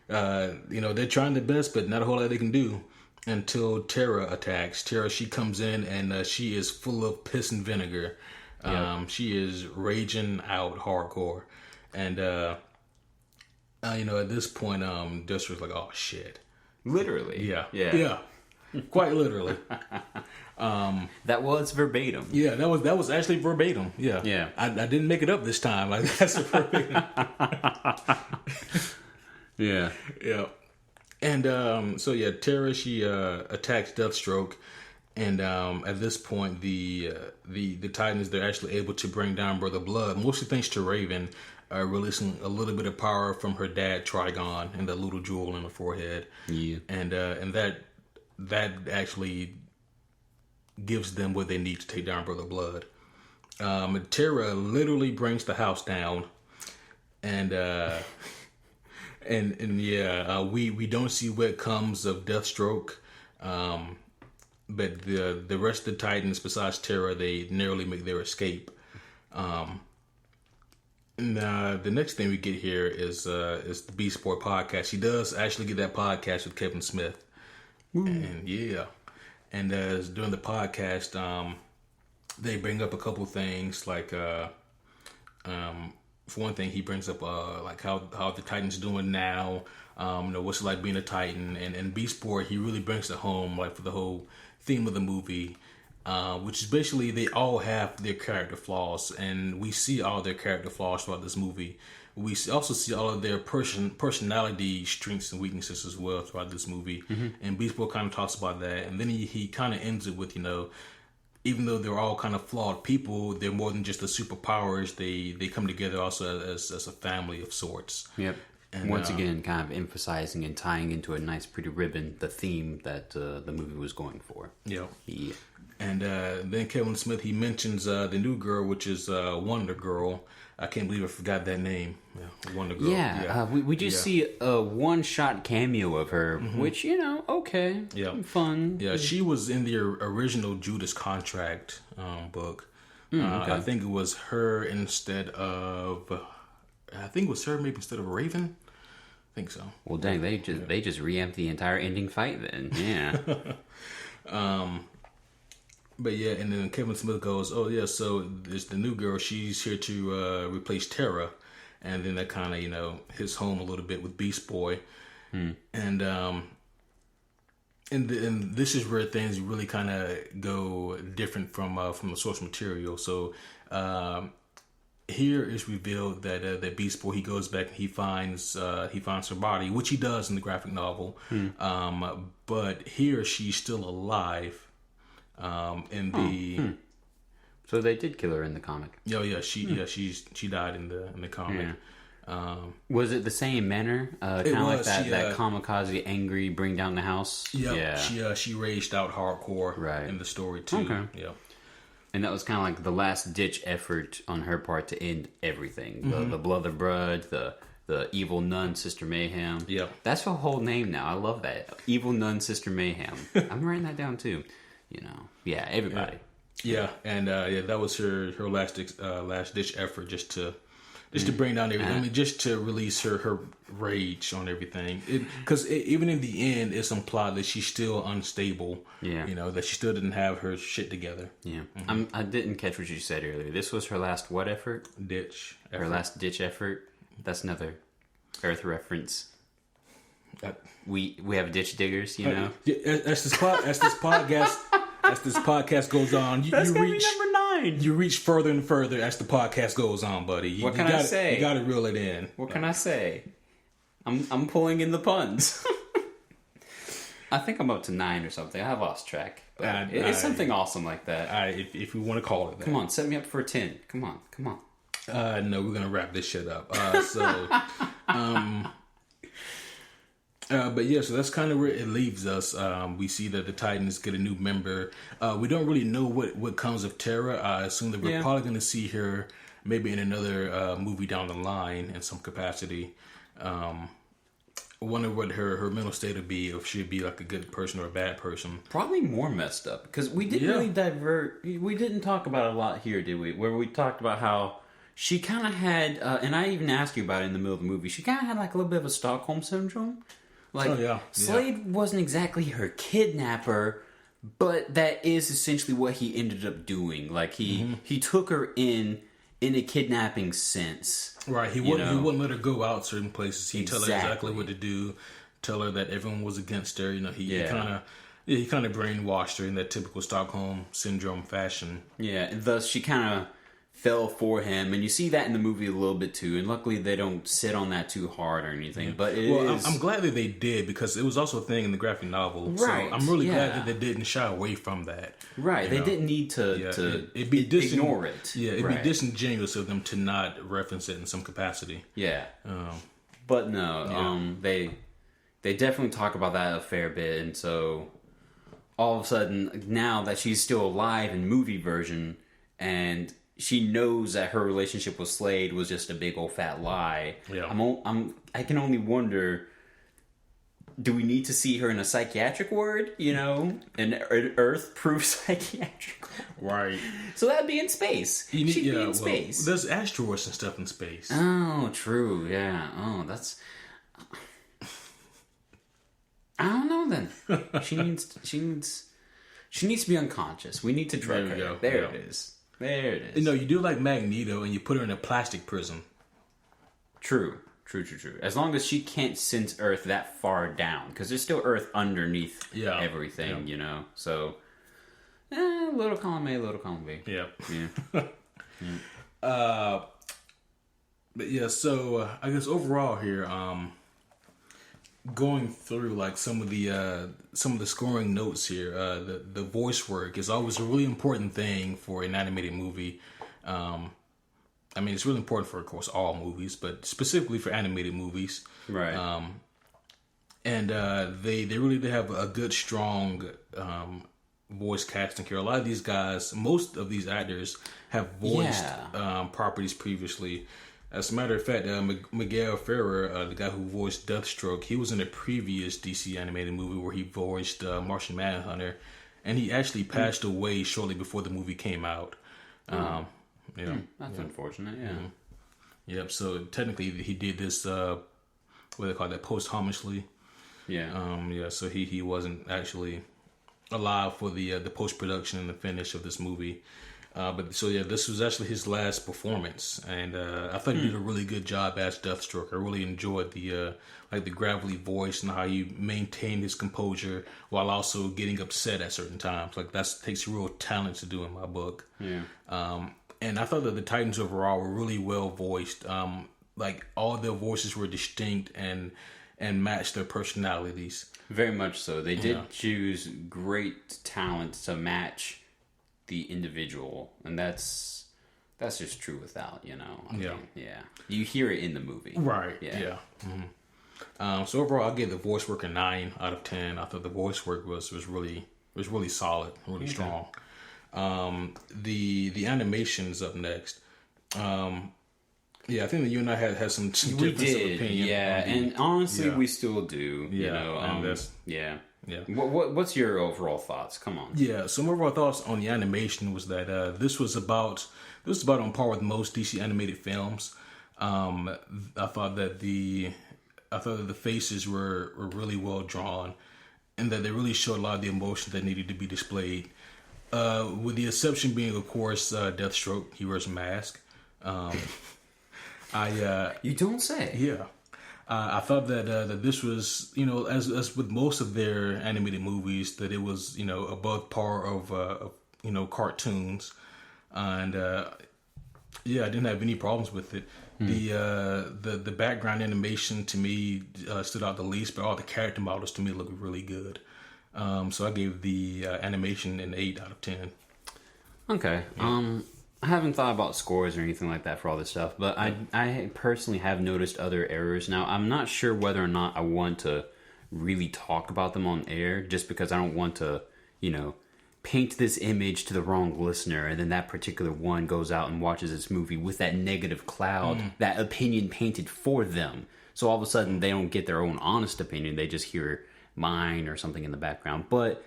they're trying their best, but not a whole lot they can do until Terra attacks. Terra, she comes in and she is full of piss and vinegar. Yep. She is raging out hardcore. And, at this point, Deathstroke's like, oh, shit. Literally. Yeah. Quite literally. That was verbatim. Yeah, that was actually verbatim. Yeah. Yeah. I didn't make it up this time. Like, that's verbatim. Yeah. Yeah. And, Terra, she attacks Deathstroke. And at this point, the Titans, they're actually able to bring down Brother Blood, mostly thanks to Raven, releasing a little bit of power from her dad, Trigon, and the little jewel in her forehead. Yeah. And that actually gives them what they need to take down Brother Blood. Terra literally brings the house down. And we don't see what comes of Deathstroke. But the rest of the Titans, besides Terra, they narrowly make their escape. And the next thing we get here is the Beast Boy podcast. He does actually get that podcast with Kevin Smith. Woo. And during the podcast, they bring up a couple things like, for one thing, he brings up like how the Titans doing now. What's it like being a Titan, and Beast Boy, he really brings it home, like for the whole theme of the movie, which is basically they all have their character flaws, and we see all their character flaws throughout this movie. We also see all of their personality strengths and weaknesses as well throughout this movie. Mm-hmm. And Beast Boy kind of talks about that, and then he kind of ends it with, even though they're all kind of flawed people, they're more than just the superpowers. They come together also as a family of sorts. Yep. And, once again, kind of emphasizing and tying into a nice, pretty ribbon the theme that the movie was going for. Yeah. And then Kevin Smith, he mentions the new girl, which is Wonder Girl. I can't believe I forgot that name. Yeah, Wonder Girl. Yeah. We just see a one-shot cameo of her, which, okay. Yeah. Fun. Yeah, she was in the original Judas Contract book. Okay. I think it was her instead of... maybe instead of Raven. I think so. Well, dang, they just reamped the entire ending fight then. Yeah. But yeah, and then Kevin Smith goes, "Oh yeah, so it's the new girl. She's here to replace Terra," and then that kind of hits home a little bit with Beast Boy, and this is where things really kind of go different from the source material. So. Here is revealed that Beast Boy, he goes back and he finds her body, which he does in the graphic novel. But here she's still alive. So they did kill her in the comic. Oh yeah, she died in the comic. Yeah. Was it the same manner? Kind of like that kamikaze angry bring down the house. Yeah. She raged out hardcore in the story too. Okay. Yeah. And that was kind of like the last ditch effort on her part to end everything. The Blood of Blood, the Evil Nun Sister Mayhem. Yeah. That's her whole name now. I love that. Evil Nun Sister Mayhem. I'm writing that down too. Yeah, everybody. Yeah, and that was her last ditch effort just to bring down everything. I mean, just to release her rage on everything. Because even in the end, it's implied that she's still unstable. Yeah. That she still didn't have her shit together. Yeah. I didn't catch what you said earlier. This was her last what effort? Ditch effort. Her last ditch effort. That's another Earth reference. We have ditch diggers, As this podcast as this podcast goes on, That's gonna be number 9. You reach further and further as the podcast goes on, buddy. What can I say? You gotta reel it in. What can I say? I'm pulling in the puns. I think I'm up to 9 or something. I've lost track. But it's something awesome like that. If we want to call it that. Come on, set me up for a 10. Come on. No, we're gonna wrap this shit up. But yeah, so that's kind of where it leaves us. We see that the Titans get a new member. We don't really know what comes of Tara. I assume that we're probably going to see her maybe in another movie down the line in some capacity. Wonder what her mental state would be, if she'd be like a good person or a bad person. Probably more messed up, because we didn't really divert. We didn't talk about it a lot here, did we? Where we talked about how she kind of had, and I even asked you about it in the middle of the movie, she kind of had like a little bit of a Stockholm syndrome. Like, Slade wasn't exactly her kidnapper, but that is essentially what he ended up doing. Like, he took her in a kidnapping sense. Right, he wouldn't let her go out certain places. He'd tell her exactly what to do, tell her that everyone was against her. He kind of brainwashed her in that typical Stockholm syndrome fashion. Yeah, and thus she kind of fell for him, and you see that in the movie a little bit too. And luckily, they don't sit on that too hard or anything. But I'm glad that they did, because it was also a thing in the graphic novel. Right. So I'm really glad that they didn't shy away from that. Right. They didn't need to ignore it. Yeah, it'd be disingenuous of them to not reference it in some capacity. Yeah. But no, they definitely talk about that a fair bit, and so all of a sudden, now that she's still alive in movie version, and she knows that her relationship with Slade was just a big old fat lie. Yeah. I can only wonder, do we need to see her in a psychiatric ward? An Earth-proof psychiatric ward? Right. So that'd be in space. She'd be in space. There's asteroids and stuff in space. Oh, true. Yeah. Oh, that's... I don't know then. She needs to be unconscious. We need to drug her. There it is. There it is. You do like Magneto, and you put her in a plastic prison. True. As long as she can't sense Earth that far down, because there's still Earth underneath everything, So, little column A, little column B. Yeah. But yeah, so I guess overall here, going through like some of the scoring notes here, the voice work is always a really important thing for an animated movie. I mean, it's really important for, of course, all movies, but specifically for animated movies. Right. And they really do have a good, strong voice casting here. A lot of these guys, most of these actors have voiced properties previously. As a matter of fact, Miguel Ferrer, the guy who voiced Deathstroke, he was in a previous DC animated movie where he voiced Martian Manhunter, and he actually passed away shortly before the movie came out. That's unfortunate, yeah. Yep, so technically he did this, what do they call that, posthumously. Yeah. So he wasn't actually alive for the post-production and the finish of this movie. This was actually his last performance, and I thought he did a really good job as Deathstroke. I really enjoyed the gravelly voice and how he maintained his composure while also getting upset at certain times. Like that takes real talent to do in my book. Yeah. And I thought that the Titans overall were really well voiced. Like all their voices were distinct and matched their personalities. Very much so. They did choose great talent to match the individual, and that's just true without, I mean, you hear it in the movie, right? Yeah. Mm-hmm. So overall, I'll give the voice work a 9 out of 10. I thought the voice work was really solid, really strong. The animation's up next. I think that you and I had some difference of opinion. And honestly, we still do. What's your overall thoughts? Come on. Yeah, so my overall thoughts on the animation was that this was about on par with most DC animated films. I thought that the faces were really well drawn, and that they really showed a lot of the emotion that needed to be displayed. With the exception being, of course, Deathstroke. He wears a mask. You don't say. Yeah. I thought that this was, you know, as with most of their animated movies, that it was, you know, above par of you know, cartoons, and yeah, I didn't have any problems with it. The background animation to me stood out the least, but all the character models to me look really good. So I gave the animation an 8 out of 10. Okay. Yeah. I haven't thought about scores or anything like that for all this stuff, but I personally have noticed other errors. Now, I'm not sure whether or not I want to really talk about them on air, just because I don't want to, you know, paint this image to the wrong listener, and then that particular one goes out and watches this movie with that negative cloud, that opinion painted for them. So all of a sudden, they don't get their own honest opinion. They just hear mine or something in the background. But,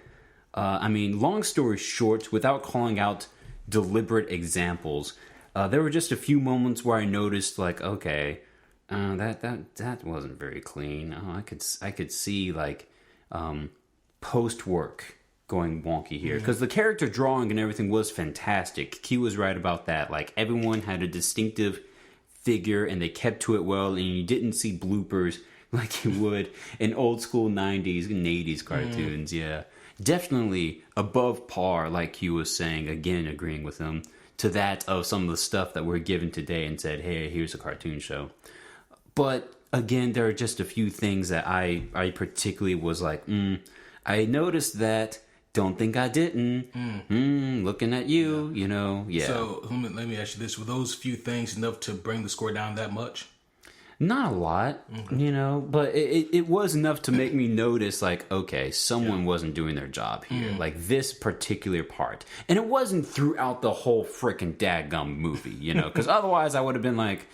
I mean, long story short, without calling out deliberate examples, there were just a few moments where I noticed, like, okay, that wasn't very clean. Oh, I could see, like, post work going wonky here, because the character drawing and everything was fantastic. Q was right about that. Like, everyone had a distinctive figure and they kept to it well, and you didn't see bloopers like you would in old school 90s and 80s cartoons. Yeah, definitely above par, like Q was saying, again agreeing with him, to that of some of the stuff that we're given today and said, hey, here's a cartoon show. But again, there are just a few things that I particularly was like, I noticed that. Don't think I didn't. Looking at you, you know, yeah. So let me ask you this: were those few things enough to bring the score down that much? Not a lot, you know, but it was enough to make me notice, like, okay, someone wasn't doing their job here. Like, this particular part. And it wasn't throughout the whole freaking dadgum movie, you know, because otherwise I would have been like,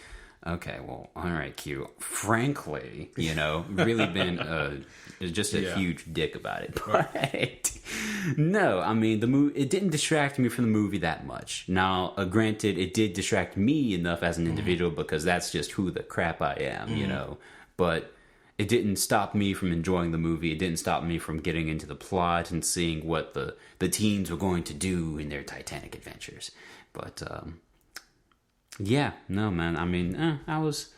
okay, well, all right, Q. Frankly, you know, really been just a huge dick about it. But no, I mean, the movie, it didn't distract me from the movie that much. Now, granted, it did distract me enough as an individual because that's just who the crap I am, you know. But it didn't stop me from enjoying the movie. It didn't stop me from getting into the plot and seeing what the teens were going to do in their Titanic adventures. But yeah, no, man. I mean, I was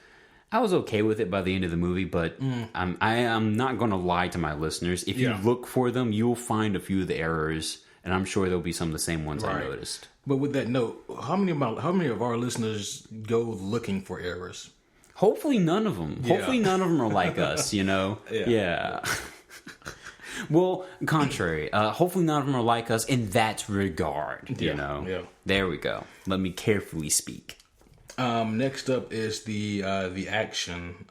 okay with it by the end of the movie, but I am not going to lie to my listeners. If you look for them, you'll find a few of the errors, and I'm sure there'll be some of the same ones I noticed. But with that note, how many of our listeners go looking for errors? Hopefully none of them. Yeah. Hopefully none of them are like us, you know? Yeah. Well, contrary. Hopefully none of them are like us in that regard, you know? Yeah. There we go. Let me carefully speak. Next up is the action,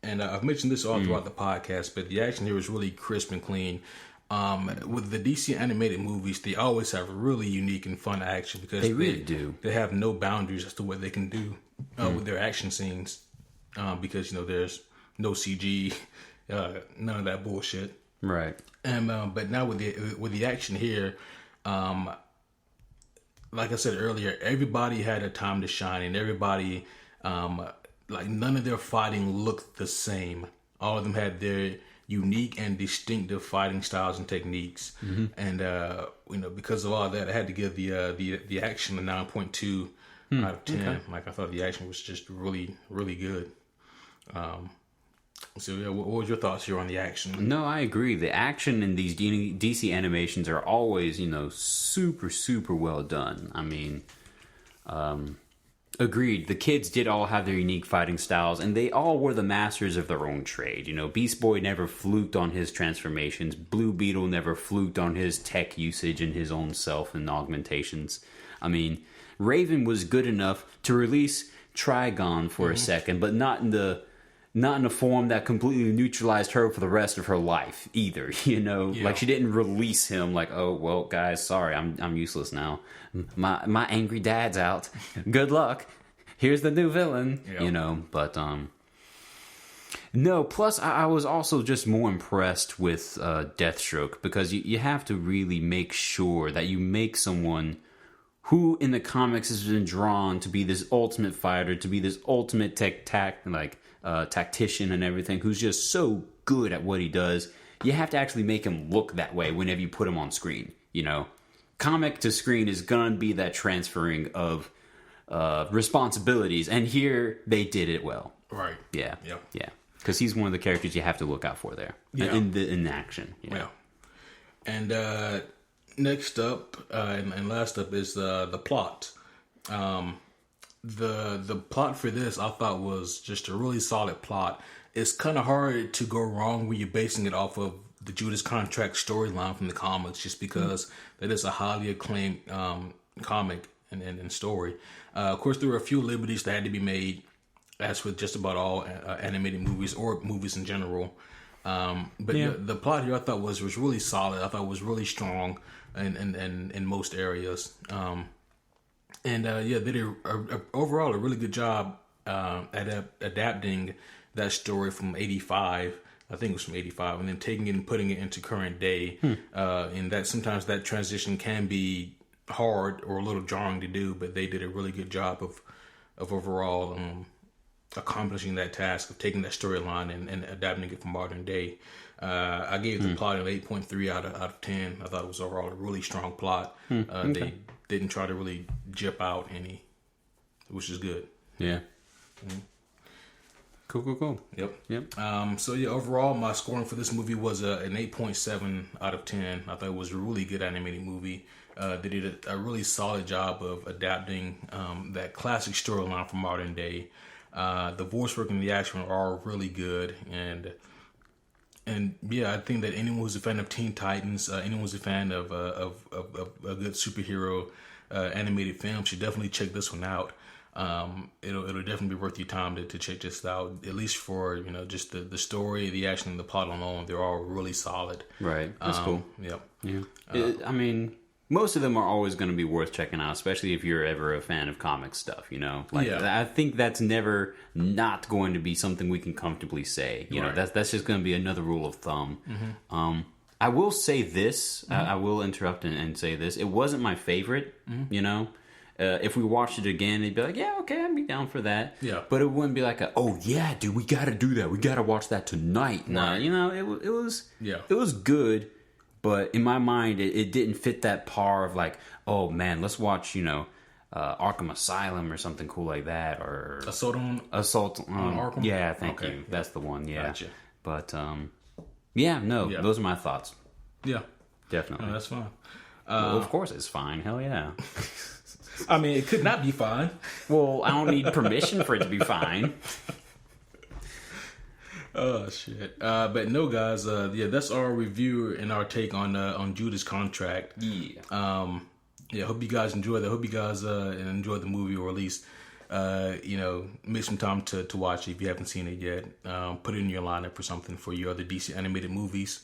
and I've mentioned this all throughout the podcast, but the action here is really crisp and clean. With the DC animated movies, they always have really unique and fun action because they really do. They have no boundaries as to what they can do with their action scenes, because you know there's no CG, none of that bullshit. Right. And but now with the action here, like I said earlier, everybody had a time to shine, and everybody, like none of their fighting looked the same. All of them had their unique and distinctive fighting styles and techniques, and you know, because of all that, I had to give the action a 9.2 out of 10. Okay. Like I thought the action was just really, really good. So yeah, what was your thoughts here on the action? No, I agree. The action in these DC animations are always, you know, super, super well done. I mean, agreed. The kids did all have their unique fighting styles, and they all were the masters of their own trade. You know, Beast Boy never fluked on his transformations. Blue Beetle never fluked on his tech usage and his own self and augmentations. I mean, Raven was good enough to release Trigon for a second, but not in a form that completely neutralized her for the rest of her life either, you know? Yeah. Like, she didn't release him like, oh, well, guys, sorry, I'm useless now. My angry dad's out. Good luck. Here's the new villain, you know? But, no, plus I was also just more impressed with Deathstroke, because you have to really make sure that you make someone who in the comics has been drawn to be this ultimate fighter, to be this ultimate tactician and everything, who's just so good at what he does. You have to actually make him look that way whenever you put him on screen, you know? Comic to screen is gonna be that transferring of responsibilities, and here they did it well. Right. Yeah. Yep. Yeah. Because he's one of the characters you have to look out for there. Yeah. In action. Yeah. And next up and last up is the plot. The plot for this I thought was just a really solid plot. It's kind of hard to go wrong when you're basing it off of the Judas Contract storyline from the comics, just because that is a highly acclaimed comic and story. Of course, there were a few liberties that had to be made, as with just about all animated movies or movies in general. But the plot here I thought was really solid. I thought it was really strong in most areas. They did overall a really good job adapting that story from 85. I think it was from 85, and then taking it and putting it into current day. And that sometimes that transition can be hard or a little jarring to do, but they did a really good job of overall accomplishing that task of taking that storyline and adapting it for modern day. I gave the plot an 8.3 out of 10. I thought it was overall a really strong plot. They didn't try to really jip out any, which is good. Yeah. Cool. Yep. Overall, my scoring for this movie was an 8.7 out of 10. I thought it was a really good animated movie. They did a really solid job of adapting that classic storyline from modern day. The voice work and the action are all really good, and I think that anyone who's a fan of Teen Titans, anyone who's a fan of a good superhero animated film should definitely check this one out. It'll definitely be worth your time to check this out, at least for just the story, the action, and the plot alone. They're all really solid. Right, that's cool. Yep. Yeah. I mean, most of them are always going to be worth checking out, especially if you're ever a fan of comic stuff. I think that's never not going to be something we can comfortably say. You know, that's just going to be another rule of thumb. Mm-hmm. I will say this. I will interrupt and say this. It wasn't my favorite. Mm-hmm. If we watched it again, they'd be like, yeah, okay, I'd be down for that. Yeah. But it wouldn't be like, oh, yeah, dude, we got to do that. We got to watch that tonight. No, it was good. But in my mind, it didn't fit that par of like, oh, man, let's watch, Arkham Asylum or something cool like that. Or Assault on Arkham? Yeah, thank you. That's the one, yeah. Gotcha. But, those are my thoughts. Yeah. Definitely. No, that's fine. Well, of course it's fine. Hell yeah. I mean, it could not be fine. Well, I don't need permission for it to be fine. Oh shit! But no, guys. That's our review and our take on Judas Contract. Yeah. Hope you guys enjoy that. Hope you guys enjoy the movie, or at least make some time to watch it if you haven't seen it yet. Put it in your lineup for something for your other DC animated movies.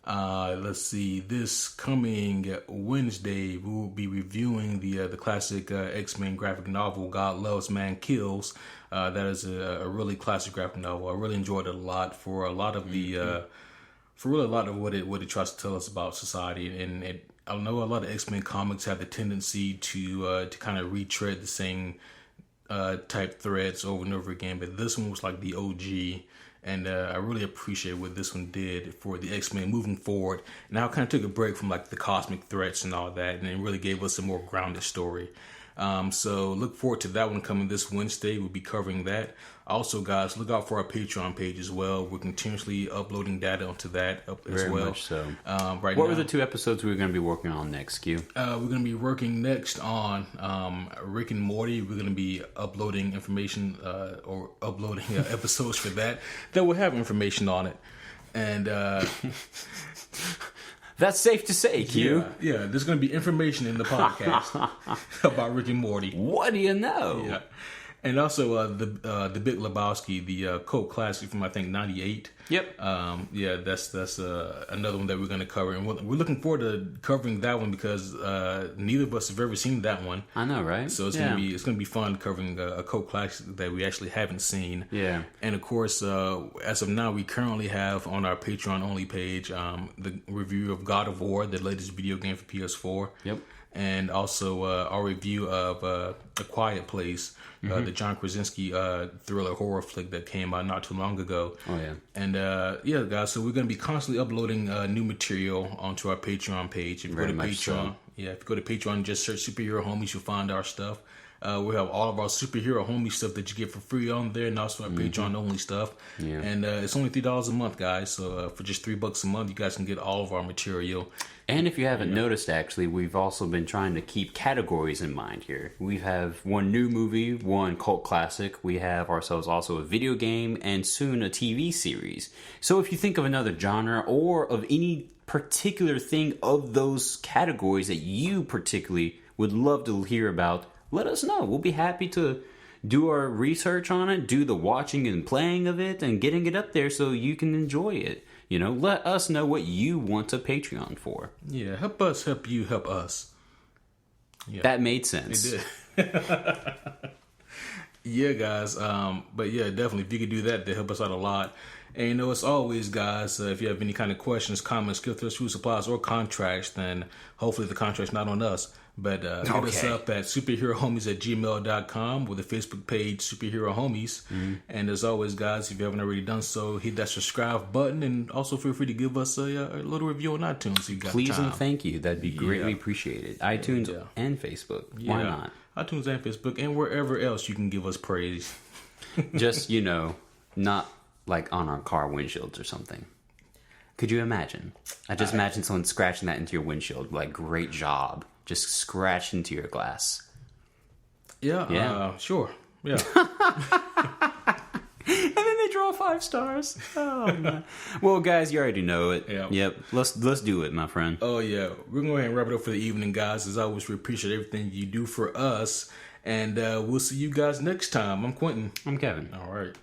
Let's see. This coming Wednesday, we will be reviewing the classic X-Men graphic novel "God Loves, Man Kills." That is a really classic graphic novel. I really enjoyed it a lot for a lot of what it tries to tell us about society. And I know a lot of X-Men comics have the tendency to kind of retread the same type threads over and over again, but this one was like the OG. And I really appreciate what this one did for the X-Men moving forward. And I kind of took a break from like the cosmic threats and all that, and it really gave us a more grounded story. So look forward to that one coming this Wednesday. We'll be covering that. Also, guys, look out for our Patreon page as well. We're continuously uploading data onto that as well. Very much so. What were the 2 episodes we were going to be working on next, Q? We're going to be working next on Rick and Morty. We're going to be uploading information or uploading episodes for that will have information on it. And that's safe to say, Q. Yeah, there's going to be information in the podcast about Rick and Morty. What do you know? Yeah. And also the Big Lebowski, the cult classic from I think '98. Yep. That's another one that we're going to cover, and we're looking forward to covering that one because neither of us have ever seen that one. I know, right? So it's gonna be fun covering a cult classic that we actually haven't seen. Yeah. And of course, as of now, we currently have on our Patreon only page the review of God of War, the latest video game for PS4. Yep. And also our review of A Quiet Place, the John Krasinski thriller horror flick that came out not too long ago. Oh, yeah. And guys, so we're going to be constantly uploading new material onto our Patreon page. If you go to Patreon, if you go to Patreon and just search Superhero Homies, you'll find our stuff. We have all of our superhero homie stuff that you get for free on there, and also our Patreon only stuff. Yeah. And it's only $3 a month, guys. So for just $3 a month, you guys can get all of our material. And if you haven't noticed, actually, we've also been trying to keep categories in mind here. We have one new movie, one cult classic. We have ourselves also a video game, and soon a TV series. So if you think of another genre or of any particular thing of those categories that you particularly would love to hear about, let us know. We'll be happy to do our research on it, do the watching and playing of it, and getting it up there so you can enjoy it. You know, let us know what you want a Patreon for. Yeah, help us, help you, help us. Yeah. That made sense. It did. Yeah, guys. But yeah, definitely, if you could do that, that help us out a lot. And you know, as always, guys, if you have any kind of questions, comments, gift threats, food supplies, or contracts, then hopefully the contract's not on us. But hit us up at superherohomies@gmail.com with the Facebook page Superhero Homies. And as always, guys, if you haven't already done so, hit that subscribe button, and also feel free to give us a little review on iTunes if you got Please time. and thank you. That'd be greatly appreciated. iTunes and Facebook. Why not? iTunes and Facebook, and wherever else you can give us praise. Just, you know, not like on our car windshields or something. Could you imagine? I just imagine someone scratching that into your windshield. Like, great job. Just scratch into your glass. Yeah. Sure. Yeah. And then they draw 5 stars. Oh, man. Well, guys, you already know it. Yeah. Yep. Let's do it, my friend. Oh, yeah. We're going to go ahead and wrap it up for the evening, guys. As always, we appreciate everything you do for us. And we'll see you guys next time. I'm Quentin. I'm Kevin. All right.